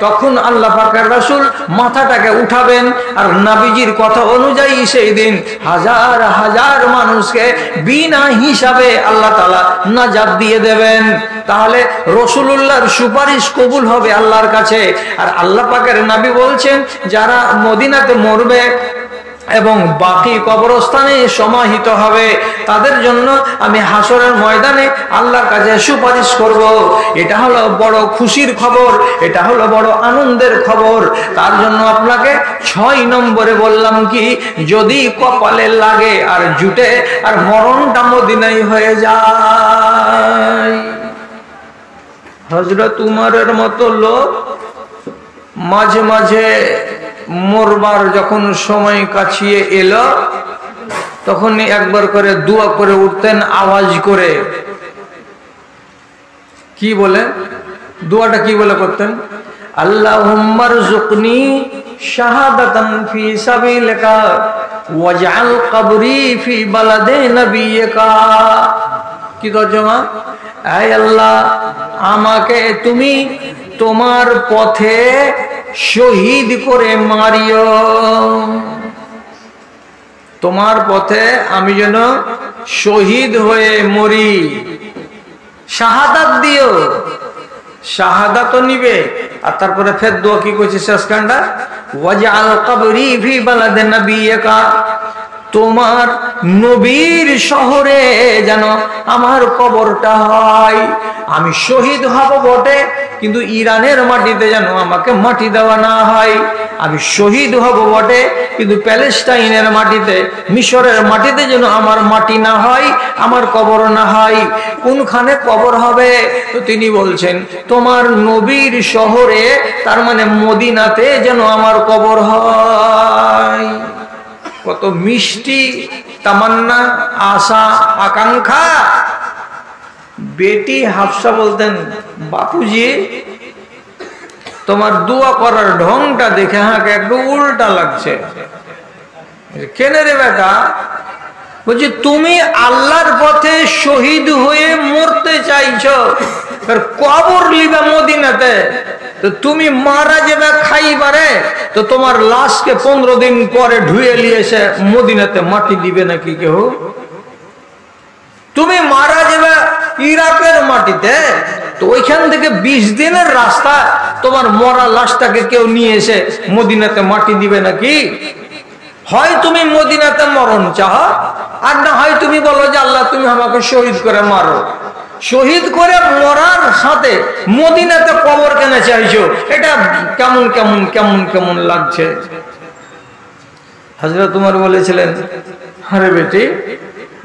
তখন আল্লাহ পাকের রাসূল মাথাটাকে উঠাবেন আর নবীজির কথা অনুযায়ী সেই দিন হাজার হাজার মানুষকে বিনা হিসাবে আল্লাহ তাআলা নাজাত দিয়ে দেবেন। তাহলে রাসূলুল্লাহর সুপারিশ কবুল হবে আল্লাহর কাছে। আর আল্লাহ পাকের নবী বলছেন যারা মদিনাতে মরবে এবং বাকি কবরস্থানে সমাহিত হবে তাদের জন্য আমি হাসরের ময়দানে আল্লাহর কাছে সুপারিশ করব। এটা হলো বড় খুশির খবর, এটা হলো বড় আনন্দের খবর। তার জন্য আপনাকে 6 নম্বরে বললাম কি, যদি কপালে লাগে আর জুটে আর মরণটা মদিনায় হয়ে যায়। হযরত উমরের মতো লোক মাঝে মাঝে মরবার যখন সময় কাছিয়ে এলো তখন একবার করে দোয়া করে উঠতেন আওয়াজ করে। কি বলে দোয়াটা কি বলে করতেন? আল্লাহুম্মা রযুকনি শাহাদাতান ফি সাবিলিকা ওয়াজআল কবরি ফি বালাদে নবিয়িকা। কি তর্জমা? হে আল্লাহ, আমাকে তুমি তোমার পথে শহীদ করে মারিও, তোমার পথে আমি যেন শহীদ হয়ে মরি। শাহাদাত দিও, শাহাদাত নিবে। আর তারপরে ফের দোয়া কি করছে শেষখানটা, ওয়াজআল কবরি ফি বালাদে নবিয়িকা, তোমার নবীর শহরে যেন আমার কবরটা হয়। আমি শহীদ হব বটে, কিন্তু ইরানের মাটিতে যেন আমাকে মাটি দেওয়া না হয়। আমি শহীদ হব বটে, কিন্তু প্যালেস্টাইনের মাটিতে, মিশরের মাটিতে যেন আমার মাটি না হয়, আমার কবর না হয়। কোনখানে কবর হবে? তো তিনি বলছেন তোমার নবীর শহরে, তার মানে মদিনাতে যেন আমার কবর হয়। কত মিষ্টি তামান্না, আশা, আকাঙ্ক্ষা। বেটি হাফসা বলতেন, বাপুজি তোমার দোয়া করার ঢংটা দেখে আমাকে একটু উল্টা লাগছে। কেন রে বেটা? বলছি তুমি আল্লাহর পথে শহীদ হয়ে মরতে চাইছো, কবর লিবা মদিনাতে, তো তুমি মারা যাবে খাইবারে, তো তোমার লাশকে 15 দিন পরে ধুয়ে নিয়ে এসে মদিনাতে মাটি দিবে নাকি কেউ? তুমি মারা যাবে ইরাকের মাটিতে, তো ওইখান থেকে 20 দিনের রাস্তা, তোমার মরা লাশটাকে কেউ নিয়ে এসে মদিনাতে মাটি দিবে নাকি? হয় তুমি মদিনাতে মরণ চাও, আর না হয় তুমি বলো যে আল্লাহ তুমি আমাকে শহীদ করে মারো। শহীদ করে মরার সাথে মদিনাতে কবর কেন চাইছো? এটা কেমন কেমন কেমন কেমন লাগছে। হযরত উমর বলেছিলেন, আরে বেটি,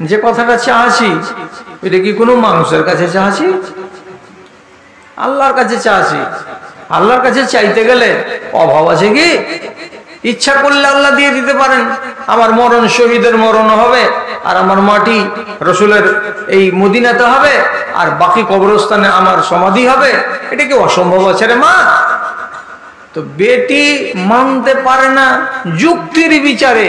যে কথাটা চাচ্ছি এটা কি কোনো মানুষের কাছে চাচ্ছি? আল্লাহর কাছে চাচ্ছি। আল্লাহর কাছে চাইতে গেলে অভাব আছে কি? ইচ্ছা করলে আল্লাহ দিয়ে দিতে পারেন। আমার মরণ শহীদের মরণ হবে, আর আমার মাটি রসুলের এই মদিনাতে হবে, আর বাকি কবরস্থানে আমার সমাধি হবে। এটা কি অসম্ভব আছে রে মা? তো বেটি মানতে পারে না যুক্তির বিচারে,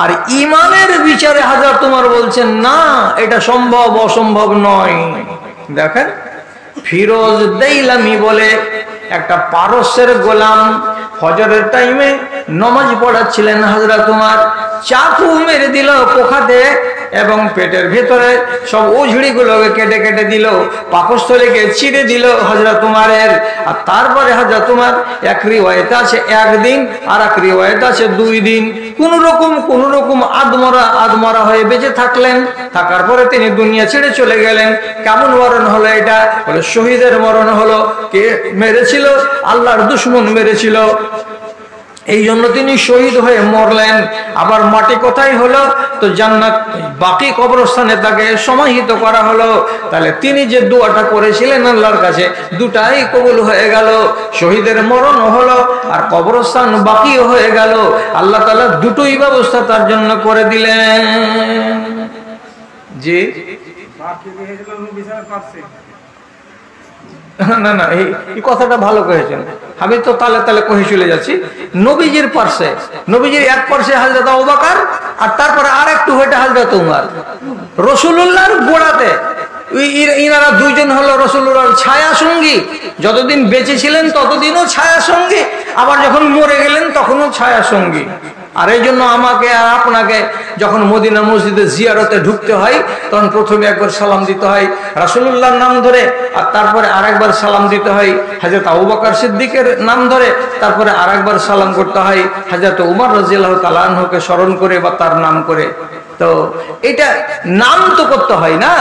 আর ইমানের বিচারে হযরত উমর বলছেন না, এটা সম্ভব, অসম্ভব নয়। দেখেন, ফিরোজ দেইলামি বলে একটা পারস্যের গোলাম ফজরের টাইমে নামাজ পড়াচ্ছিলেন হযরত উমর, চাকু মেরে দিল পোখাতে এবং পেটের ভেতরে সব ওঝড়িগুলোকে কেটে কেটে দিল, পাকস্থলীকে চিড়ে দিল হযরত উমরের। আর তারপরে হযরত উমর, এক রিওয়ায়েত আছে 1 দিন, আর এক রিওয়ায়েত আছে 2 দিন, কোন রকম আদমরা হয়ে বেঁচে থাকলেন। থাকার পরে তিনি দুনিয়া ছেড়ে চলে গেলেন। কেমন মরণ হলো এটা? বলে শহীদের মরণ হলো। কে মেরেছিল? আল্লাহর দুশমন মেরেছিল। এই জন্য তিনি শহীদ হয়ে মরলেন। আবার মাটি কোথায় হলো? তো জান্নাত বাকি কবরস্থানে তাকে সমাহিত করা হলো। তাহলে তিনি যে দোয়াটা করেছিলেন আল্লাহর কাছে, দুটাই কবুল হয়ে গেল। শহীদের মরণ হলো আর কবরস্থান বাকিও হয়ে গেল। আল্লাহ তাআলা দুটোই ব্যবস্থা তার জন্য করে দিলেন। জি না না, এই কথাটা ভালো করেছেন। আমি তো তালে তালে কহে চলে যাচ্ছি। নবীজির পার্শ্বে, নবীজির এক পার্শ্বে হযরত আবু বকর, আর তারপরে আর একটু হইতে হযরত উমর। রাসূলুল্লাহর গোড়াতে ইনারা দুইজন হলো রাসূলুল্লাহর ছায়া সঙ্গী। যতদিন বেঁচে ছিলেন ততদিনও ছায়া সঙ্গী, আবার যখন মরে গেলেন তখনও ছায়া সঙ্গী। আর এই জন্য আমাকে আর আপনাকে যখন মদিনা মসজিদে জিয়ারতে ঢুকতে হয়, তখন প্রথমে একবার সালাম দিতে হয় রাসূলুল্লাহর নাম ধরে, আর তারপরে আরেকবার সালাম দিতে হয় হযরত আবু বকর সিদ্দিকের নাম ধরে, তারপরে আরেকবার সালাম করতে হয় হযরত উমর রাদিয়াল্লাহু তাআলা আনহুকে স্মরণ করে বা তার নাম করে। তো এটা নাম তো করতে হয় না।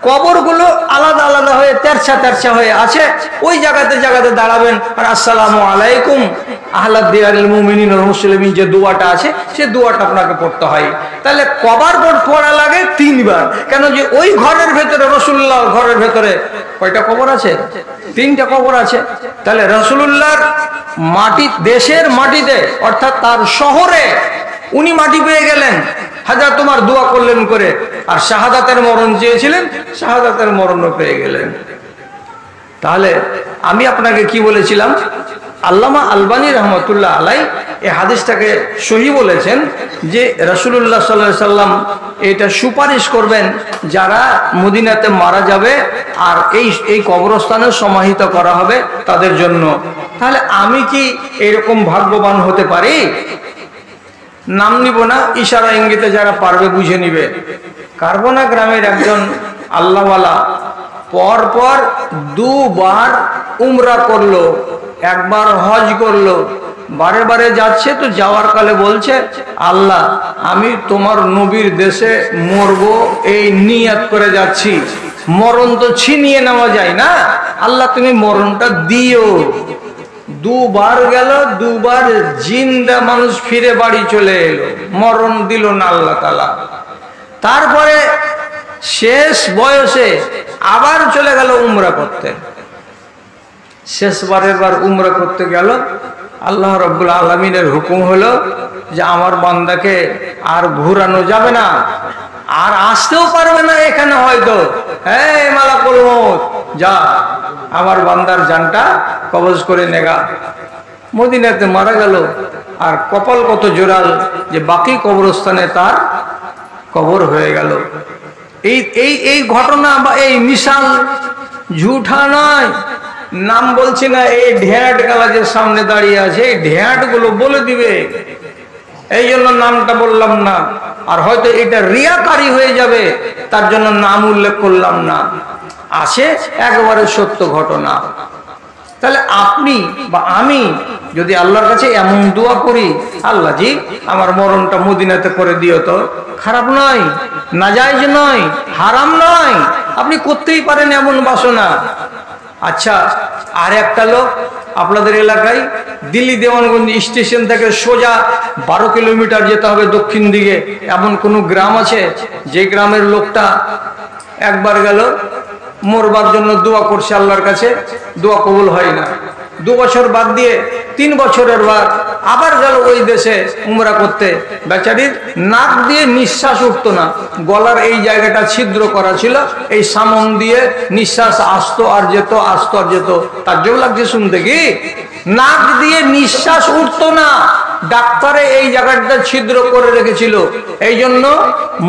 কবরগুলো আলাদা আলাদা হয়ে তেরছা তেরছা হয়ে আছে, ওই জায়গাতে জায়গাতে দাঁড়াবেন আর আসসালামু আলাইকুম আহলাদ দিয়ারিল মুমিনিন ওয়াল মুসলিমিন যে দোয়াটা আছে, সে দোয়াটা আপনাকে পড়তে হয়। তাহলে কবার পড়া লাগে 3 বার। কেন? যে ওই ঘরের ভেতরে, রাসূলুল্লাহর ঘরের ভেতরে কয়টা কবর আছে? 3টা কবর আছে। তাহলে রাসূলুল্লাহর মাটি, দেশের মাটিতে অর্থাৎ তার শহরে উনি মাটি পেয়ে গেলেন, হাজার তোমার দোয়া করলেন করে, আর শাহাদাতের মরণ চেয়েছিলেন, শাহাদাতের মরণও পেয়ে গেলেন। তাহলে আমি আপনাকে কি বলেছিলাম? আল্লামা আলবানী রহমতুল্লাহ আলাই এই হাদিসটাকে সহি বলেছেন যে রাসূলুল্লাহ সাল্লাল্লাহু আলাইহি সাল্লাম এটা সুপারিশ করবেন যারা মদিনাতে মারা যাবে আর এই কবরস্থানে সমাহিত করা হবে তাদের জন্য। তাহলে আমি কি এরকম ভাগ্যবান হতে পারি? নাম নিব না, ইশারা ইঙ্গিতে যারা পারবে বুঝে নিবে। কারবোনা গ্রামের একজন আল্লাহওয়ালা পর পর 2 বার উমরা করলো, একবার হজ করলো, বারে বারে যাচ্ছে। তো যাওয়ার কালে বলছে, আল্লাহ আমি তোমার নবীর দেশে মরবো এই নিয়ত করে যাচ্ছি। মরণ তো ছিনিয়ে নেওয়া যায় না, আল্লাহ তুমি মরণটা দিও। 2 বার গেল, 2 বার জিন্দা মানুষ ফিরে বাড়ি চলে এলো, মরণ দিল না আল্লাহ তাআলা। তারপরে শেষ বয়সে আবার চলে গেল উমরা করতে। শেষবারের বার উমরা করতে গেল, আল্লাহ রাব্বুল আলামিনের হুকুম হলো যে আমার বান্দাকে আর ঘুরানো যাবে না, আর আসতেও পারবে না এখানে। হয়তো এই মালাকুল মউত, যা আমার বান্দার জানটা কবজ করে নেগা। মদিনাতে মারা গেল, আর কপাল কত জোরাল যে বাকি কবরস্থানে তার কবর হয়ে গেল। এই ঘটনা বা এই মিশাল ঝুঠা নয়। নাম বলছি না, এই ঢেঁট গালা যে সামনে দাঁড়িয়ে আছে, এই ঢেঁট গুলো বলে দিবে, এই জন্য নামটা বললাম না। আর হয়তো এটা রিয়াকারী হয়ে যাবে, তার জন্য নাম উল্লেখ করলাম না। আছে একেবারে সত্য ঘটনা। তাহলে আপনি বা আমি যদি আল্লাহর কাছে এমন দোয়া করি, আল্লাহ জি আমার মরণটা মদিনাতে করে দিও, তো খারাপ নয়, নাজায়েজ নয়, হারাম নয়, আপনি করতেই পারেন এমন বাসনা। আচ্ছা, আর একটা লোক আপনাদের এলাকায় দিল্লি দেওয়ানগঞ্জ স্টেশন থেকে সোজা 12 কিলোমিটার যেতে হবে দক্ষিণ দিকে, এমন কোন গ্রাম আছে যে গ্রামের লোকটা একবার গেল মরবার জন্য দোয়া করছে আল্লাহর কাছে, দোয়া কবুল হয় না। 2 বছর বাদ দিয়ে 3 বছরের বার আবার গেল ওই দেশে উমরা করতে। বেচারির নাক দিয়ে নিঃশ্বাস উঠতো না, গলার এই জায়গাটা ছিদ্র করা ছিল, এই সামন দিয়ে নিঃশ্বাস আসতো আর যেত, আসতো আর যেত। তার জন্য লাগছে শুনতে, কি নাক দিয়ে নিঃশ্বাস উঠতো না, ডাক্তারে এই জায়গাটা ছিদ্র করে রেখেছিল, এই জন্য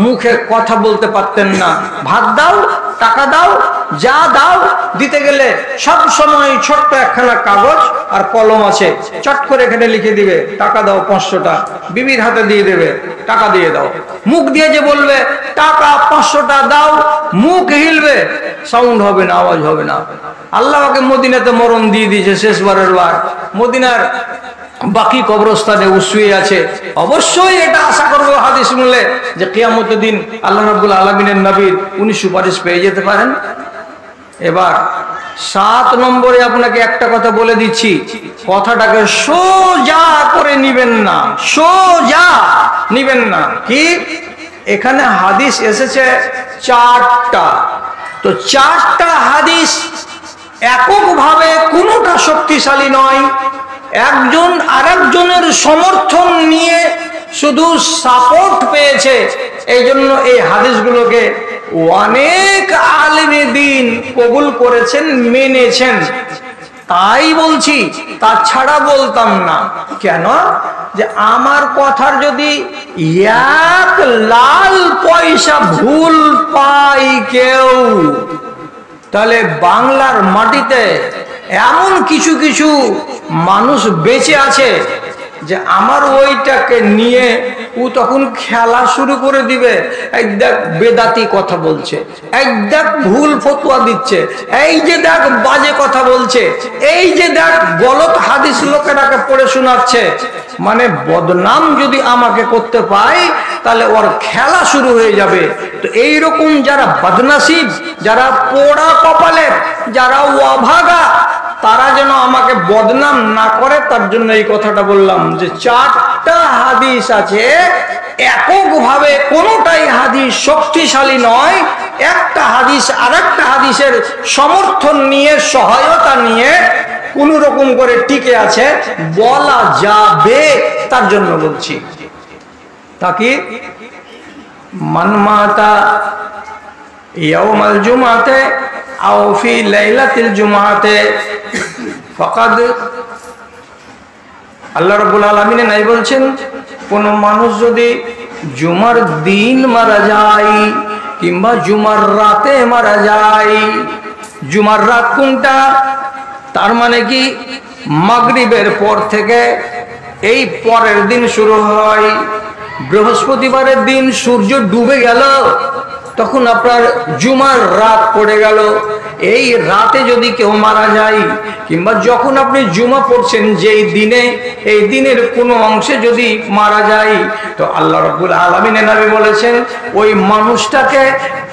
মুখে কথা বলতে পারতেন না। ভাত দাও, টাকা দাও, যা দাও, দিতে গেলে সব সময় ছোট্ট একখানা কাগজ আর কলম আছে, চট করে এখানে লিখে দিবে টাকা দাও 500টা, বিবির হাতে দিয়ে দেবে টাকা দিয়ে দাও। মুখ দিয়ে যে বলবে টাকা 500টা দাও, মুখ হিলবে, সাউন্ড হবে না, আওয়াজ হবে না। আল্লাহকে মদিনাতে মরণ দিয়ে দিয়েছে শেষবারের বার, মদিনার বাকি কবরস্থানে শুয়ে আছে। অবশ্যই এটা আশা করবো হাদিস শুনলে যে কিয়ামতের দিন আল্লাহ রাব্বুল আলামিনের নবীর উনি সুপারিশ পেয়ে যেতে পারেন। এবার 7 নম্বরে আপনাকে একটা কথা বলে দিচ্ছি, কথাটাকে সোজা করে নিবেন না, সোজা নিবেন না। কি? এখানে হাদিস এসেছে 4টা, তো 4টা হাদিস এককভাবে কোনোটা শক্তিশালী নয়, একজন আরেকজনের সমর্থন নিয়ে শুধু সাপোর্ট পেয়েছে। এই জন্য এই হাদিসগুলোকে অনেক আলেমে দ্বীন কবুল করেছেন, মেনেছেন। তাই বলছি, তাছাড়া বলতাম না। কেন? যে আমার কথার যদি 1 লাল পয়সা ভুল পাই কেউ, তাহলে বাংলার মাটিতে এমন কিছু কিছু মানুষ বেঁচে আছে যে আমার ওইটাকে নিয়ে ও তখন খেলা শুরু করে দিবে। এই দেখ বেদাতি কথা বলছে, এই দেখ ভুল ফতোয়া দিচ্ছে, এই যে দেখ বাজে কথা বলছে, এই যে দেখ গলত হাদিস লোকেরাকে পড়ে শোনাচ্ছে। মানে বদনাম যদি আমাকে করতে পায় তাহলে ওর খেলা শুরু হয়ে যাবে। তো এইরকম যারা বদনসিব, যারা পোড়া কপালের, যারা অভাগা, তারা যেন আমাকে বদনাম না করে, তার জন্য এই কথাটা বললাম যে 4টা হাদিস আছে, এককভাবে কোনোটাই হাদিস শক্তিশালী নয়। একটা হাদিস আরেকটা হাদিসের সমর্থন নিয়ে, সহায়তা নিয়ে কোন রকম করে টিকে আছে, বলা যাবে। তার জন্য বলছি, তাকি মান মাতা ইয়াউমাল জুমাতে আও ফি লাইলাতিল জুমাতে ফাকাদ, আল্লাহ রাব্বুল আলামিন নাই বলছেন, কোন মানুষ যদি জুমার দিন মারা যায় কিংবা জুমার রাতে মারা যায়। জুমার রাত কোনটা? তার মানে কি মাগরিবের পর থেকে এই পরের দিন শুরু হয়। বৃহস্পতিবারের দিন সূর্য ডুবে গেল, তখন আপনার জুমার রাত পড়ে গেল। এই রাতে যদি কেউ মারা যায়, কিংবা যখন আপনি জুমা পড়ছেন যেই দিনে, এই দিনের কোনো অংশে যদি মারা যায়, তো আল্লাহ রাব্বুল আলামিন নবী বলেছেন ওই মানুষটাকে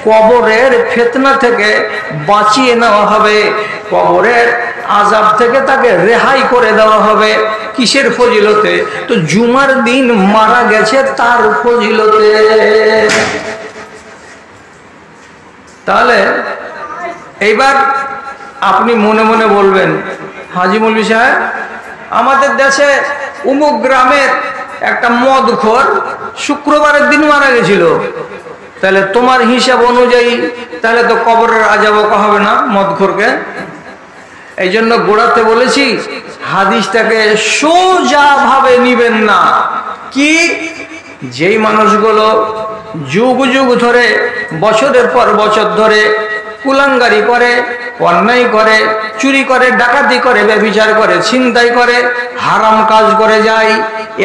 কবরের ফিতনা থেকে বাঁচিয়ে নেওয়া হবে, কবরের আযাব থেকে তাকে রেহাই করে দেওয়া হবে। কিসের ফজিলতে? তো জুমার দিন মারা গেছে তার ফজিলতে। তাহলে এইবার আপনি মনে মনে বলবেন, হাজী মৌলভী সাহেব, আমাদের দেশে অমুক গ্রামের একটা মদখোর শুক্রবারের দিন মারা গেছিল, তাহলে তোমার হিসাব অনুযায়ী তাহলে তো কবরের আযাব হবে না মদখোরকে। এই জন্য গোড়াতে বলেছি, হাদিসটাকে সোজা ভাবে নিবেন না। কি? যেই মানুষগুলো যুগ যুগ ধরে, বছরের পর বছর ধরে কুলাঙ্গারি করে, অন্যায় করে, চুরি করে, ডাকাতি করে, ব্যভিচার করে, ছিনতাই করে, হারাম কাজ করে যায়,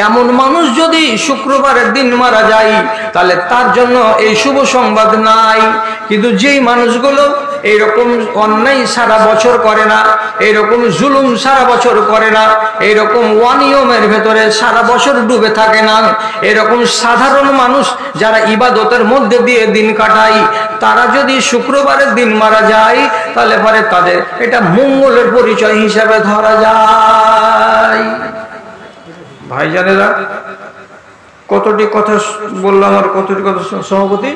এমন মানুষ যদি শুক্রবারের দিন মারা যায়, তাহলে তার জন্য এই শুভ সংবাদ নাই। কিন্তু যেই মানুষগুলো এইরকম অন্যায় সারা বছর করে না, এইরকম জুলুম সারা বছর করে না, এইরকম অনিয়মের ভেতরে সারা বছর ডুবে থাকে না, এরকম সাধারণ মানুষ যারা ইবাদতের মধ্যে দিয়ে দিন কাটায়, তারা যদি শুক্রবারের দিন মারা যায়, তাহলে পরে তাদের এটা মঙ্গলের পরিচয় হিসাবে ধরা যায়। ভাইজানেরা, কতটি কথা বললাম আর কতটি কথা সভাপতি,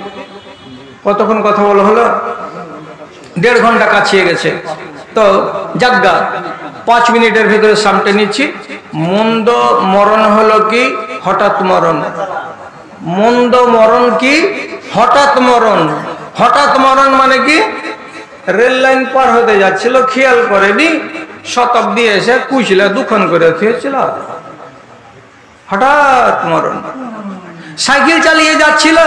কতক্ষণ কথা বলা হলো? 1.5 ঘন্টা কাছিয়ে গেছে। তো যাজ্ঞা 5 মিনিটের ভিতরে সামটে নিচ্ছি। মন্দ মরণ হলো কি? হঠাৎ মরণ। মন্দ মরণ কি? হঠাৎ মরণ। হঠাৎ মরণ মানে কি? রেল লাইন পার হতে যাচ্ছিল, খেয়াল করেনি, শতাব্দী এসে কুচলে দুখান করে থিয়েছিল, হঠাৎ মরণ। সাইকেল চালিয়ে যাচ্ছিল,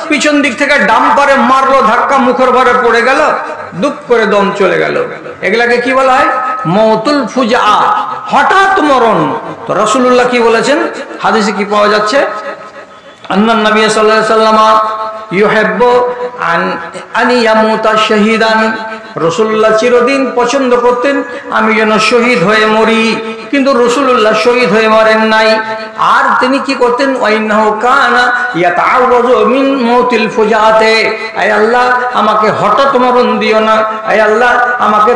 পিছন দিক থেকে ডাম্পারে মারলো ধাক্কা, মুখের ভরে পড়ে গেল, দুপ করে দম চলে গেল। এগুলাকে কি বলা হয়? মওতুল ফুজা, হঠাৎ মরণ। তো রাসূলুল্লাহ কি বলেছেন? হাদিসে কি পাওয়া যাচ্ছে? আন্নান নবী সাল্লাল্লাহু আলাইহি ওয়াসাল্লাম ইউহিব্বু আন ইয়ামুতা শাহীদান। রাসূলুল্লাহ চিরদিন পছন্দ করতেন আমি যেন শহীদ হয়ে মরি, কিন্তু রাসূলুল্লাহ শহীদ হয়ে মরেন নাই। আর তিনি কি করতেন? ওয়াইন্নাহু কানা ইয়াতাআওয়াযু মিন মাউতিল ফুজাতে, আয় আল্লাহ আমাকে হঠাৎ মরণ দিও না, আয় আল্লাহ আমাকে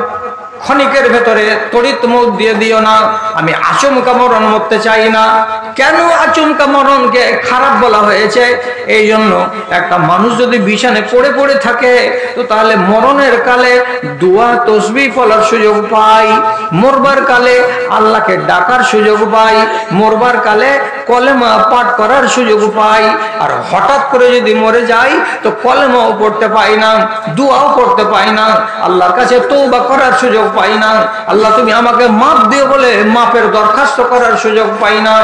ক্ষণিকের ভেতরে তড়িৎ মৌত দিয়ে দিও না। আমি আচমকা মরণ মরতে চাই না। কেন আচমকা মরণকে খারাপ বলা হয়েছে? এই জন্য একটা মানুষ যদি বিছানায় পড়ে পড়ে থাকে তো তাহলে মরণের কালে দোয়া তসবিহ পড়ার সুযোগ পাই, মরবার কালে আল্লাহকে ডাকার সুযোগ পাই, মরবার কালে কলেমা পাঠ করার সুযোগ পাই। আর হঠাৎ করে যদি মরে যাই তো কলেমাও পড়তে পাই না, দোয়াও করতে পাই না, আল্লাহর কাছে তওবা করার সুযোগ পাই না। আল্লাহ তুমি আমাকে মাফ দিও বলে মাফের দরখাস্ত করার সুযোগ পাই না,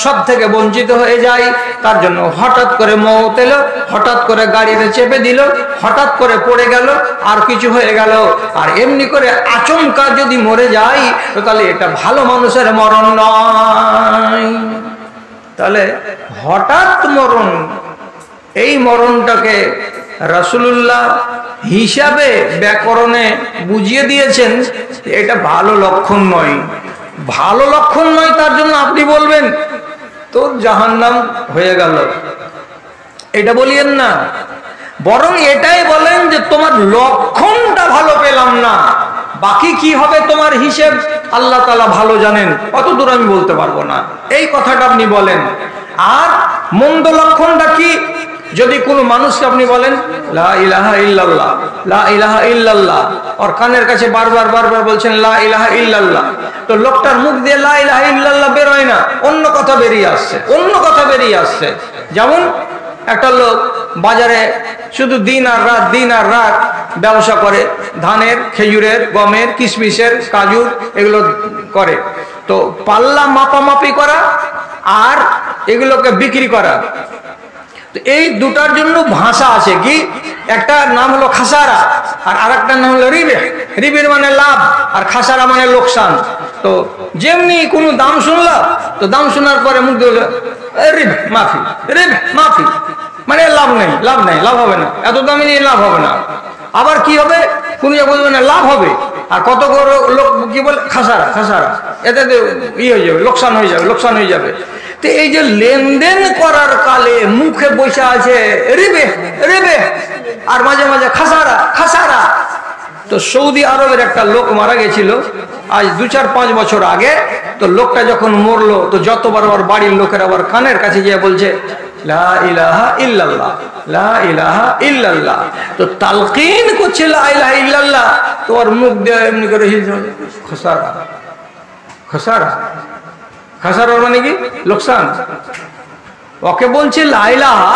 সব থেকে বঞ্চিত হয়ে যাই। তার জন্য হঠাৎ করে মওত এলো, হঠাৎ করে গাড়িতে চেপে দিল, হঠাৎ করে পড়ে গেল, আর কিছু হয়ে গেল। আর এমনি করে আচমকা যদি মরে যাই তো তাহলে এটা ভালো মানুষের মরণ নয়। তাহলে হঠাৎ মরণ, এই মরণটাকে রাসূলুল্লাহ হিসাবে ব্যাকরণে বুঝিয়ে দিয়েছেন এটা ভালো লক্ষণ নয়। ভালো লক্ষণ নয় তার জন্য আপনি বলবেন তোর জাহান্নাম হয়ে গেল, এটা বলিয়েন না। বরং এটাই বলেন যে তোমার লক্ষণটা ভালো পেলাম না, বাকি কি হবে তোমার হিসেব আল্লাহ তাআলা ভালো জানেন, অত দূর আমি বলতে পারবো না, এই কথাটা আপনি বলেন। আর মন্দ লক্ষণটা কি? যদি কোনো মানুষকে আপনি বলেন লা ইলাহা ইল্লাল্লাহ, লা ইলাহা ইল্লাল্লাহ, আর কানের কাছে বারবার বারবার বলছেন লা ইলাহা ইল্লাল্লাহ, তো লোকটার মুখ দিয়ে লা ইলাহা ইল্লাল্লাহ বের হয় না, অন্য কথা বেরিয়ে আসছে, অন্য কথা বেরিয়ে আসছে। যেমন একটা লোক বাজারে শুধু দিন আর রাত ব্যবসা করে, ধানের, খেজুরের, গমের, কিশমিশের, কাজুর, এগুলো করে। তো পাল্লা মাপামাপি করা আর এগুলোকে বিক্রি করা, তো এই দুটার জন্য ভাষা আছে কি, একটা নাম হলো খাসারা আর আরেকটার নাম হলো রিবে। রিবের মানে লাভ আর খাসারা মানে লোকসান। তো যেমনি কোনো দাম শুনলো তো দাম শোনার পরে মুখ দিয়ে রিবে মাফি, রিবে মাফি, মানে লাভ নেই, লাভ নেই, লাভ হবে না, এত দামি নিয়ে লাভ হবে না। আবার কি হবে, কোন বলবে না লাভ হবে, আর কত লোক কি বলে খাসারা, খাসারা, এতে ই হয়ে যাবে, লোকসান হয়ে যাবে, লোকসান হয়ে যাবে। তো এই যে লেনদেন করার কালে মুখে বসে আছে রিবে রিবে আর মাঝে মাঝে খাসারা খাসারা। তো সৌদি আরবের একটা লোক মারা গেছিল আজ 2-4-5 বছর আগে। তো লোকটা যখন মরলো তো যতবার আবার বাড়ির লোকের আবার কানের কাছে গিয়ে বলছে লা ইলাহা ইল্লাল্লাহ, লা ইলাহা ইল্লাল্লাহ। তো তালকিন করছে লা ইলাহা ইল্লাল্লাহ, তো ওর মুখ দিয়ে এমনি করে খাসারা খাসারা। খাসারা মানে কি? লোকসান। ওকে বলছে লা ইলাহা,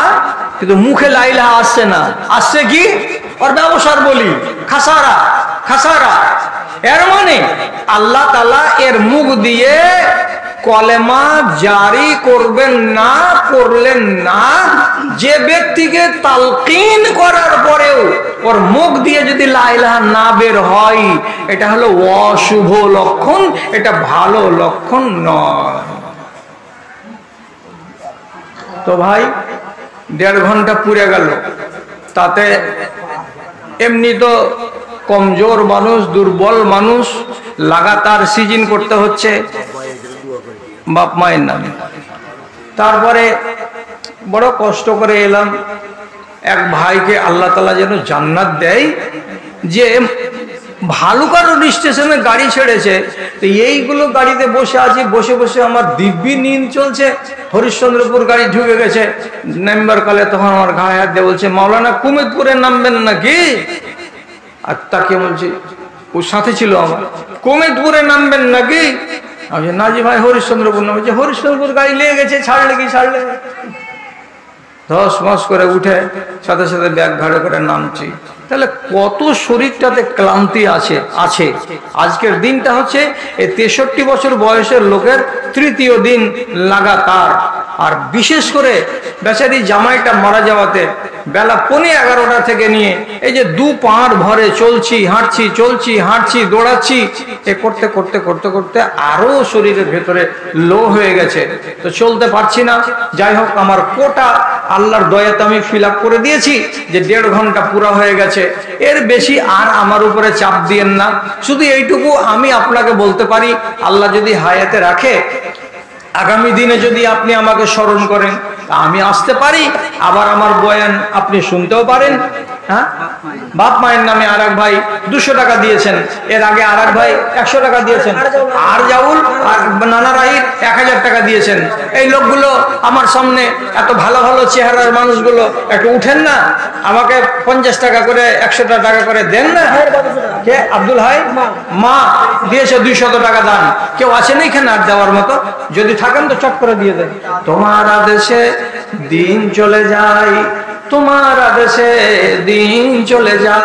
কিন্তু মুখে লা ইলাহা আসছে না, আসছে কি ওর ব্যবসার বলি খাসারা খাসারা। এর মানে আল্লাহ তাআলা এর মুখ দিয়ে কলেমা জারি করবেন না, করলেন না। যে ব্যক্তিকে তালকিন করার পরেও ওর মুখ দিয়ে যদি লা ইলাহা না বের হয়, এটা হলো অশুভ লক্ষণ, এটা ভালো লক্ষণ নয়। তো ভাই 1.5 ঘন্টা পুড়ে গেল, তাতে এমনি তো কমজোর মানুষ, দুর্বল মানুষ, লাগাতার সিজন করতে হচ্ছে বাপ মায়ের নামে। তারপরে বড় কষ্ট করে এলাম, এক ভাইকে আল্লাহ তাআলা যেন জান্নাত দেয়, যে ভালুকার স্টেশনে গাড়ি ছেড়েছে, তো এইগুলো গাড়িতে বসে আছি, বসে বসে আমার দিব্যি নিন চলছে। হরিশ্চন্দ্রপুর গাড়ি ঢুকে গেছে, নামবার কালে তখন আমার গায়ে হাত দিয়ে বলছে মাওলানা কুমেদপুরে নামবেন নাকি? আর তাকে বলছি, ওর সাথে ছিল আমার, কুমেদপুরে নামবেন নাকি? আমি না জি ভাই হরিশ্চন্দ্রপুর নাম। হরিশ্চন্দ্রপুর গাড়ি লেগে গেছে, ছাড়লে কি ছাড়লে? 10 মাস করে উঠে সাথে সাথে ব্যাগ ঘাড়ে করে নামছি। তাহলে কত শরীরটাতে ক্লান্তি আছে। আজকের দিনটা হচ্ছে এই 63 বছর বয়সের লোকের 3য় দিন লাগাতার। আর বিশেষ করে বেচারি জামাইটা মারা যাওয়াতে বেলা 11:15 থেকে নিয়ে এই যে 2 পাঁড় ভরে চলছি হাঁটছি, চলছি হাঁটছি, দৌড়াচ্ছি, এ করতে করতে করতে করতে আরো শরীরের ভেতরে লো হয়ে গেছে, তো চলতে পারছি না। যাই হোক, আমার কোটা আল্লাহর দয়াতে আমি ফিল আপ করে দিয়েছি যে 1.5 ঘন্টা পুরা হয়ে গেছে, এর বেশি আর আমার উপরে চাপ দিয়েন না। শুধু এইটুকু আমি আপনাকে বলতে পারি, আল্লাহ যদি হায়াতে রাখে, আগামী দিনে যদি আপনি আমাকে স্মরণ করেন, আমি আসতে পারি, আবার আমার বয়ান আপনি শুনতেও পারেন। হ্যাঁ, বাপ মায়ের নামে আর এক ভাই 200 টাকা দিয়েছেন, এর আগে আর এক ভাই 100 টাকা দিয়েছেন, আর জাউল আর নানা রাহির 1000 টাকা দিয়েছেন। এই লোকগুলো আমার সামনে এত ভালো ভালো চেহারার মানুষগুলো একটু উঠেন না, আমাকে 50 টাকা করে 100 টাকা করে দেন না। কে? আব্দুল হাই মা দিয়েছে 200 টাকা দান। কেউ আছেন এখানে আর দেওয়ার মতো? যদি থাকেন তো চট করে দিয়ে দেন। তোমার আদেশে দিন চলে যায়, তোমার আদেশে দিন চলে যায়।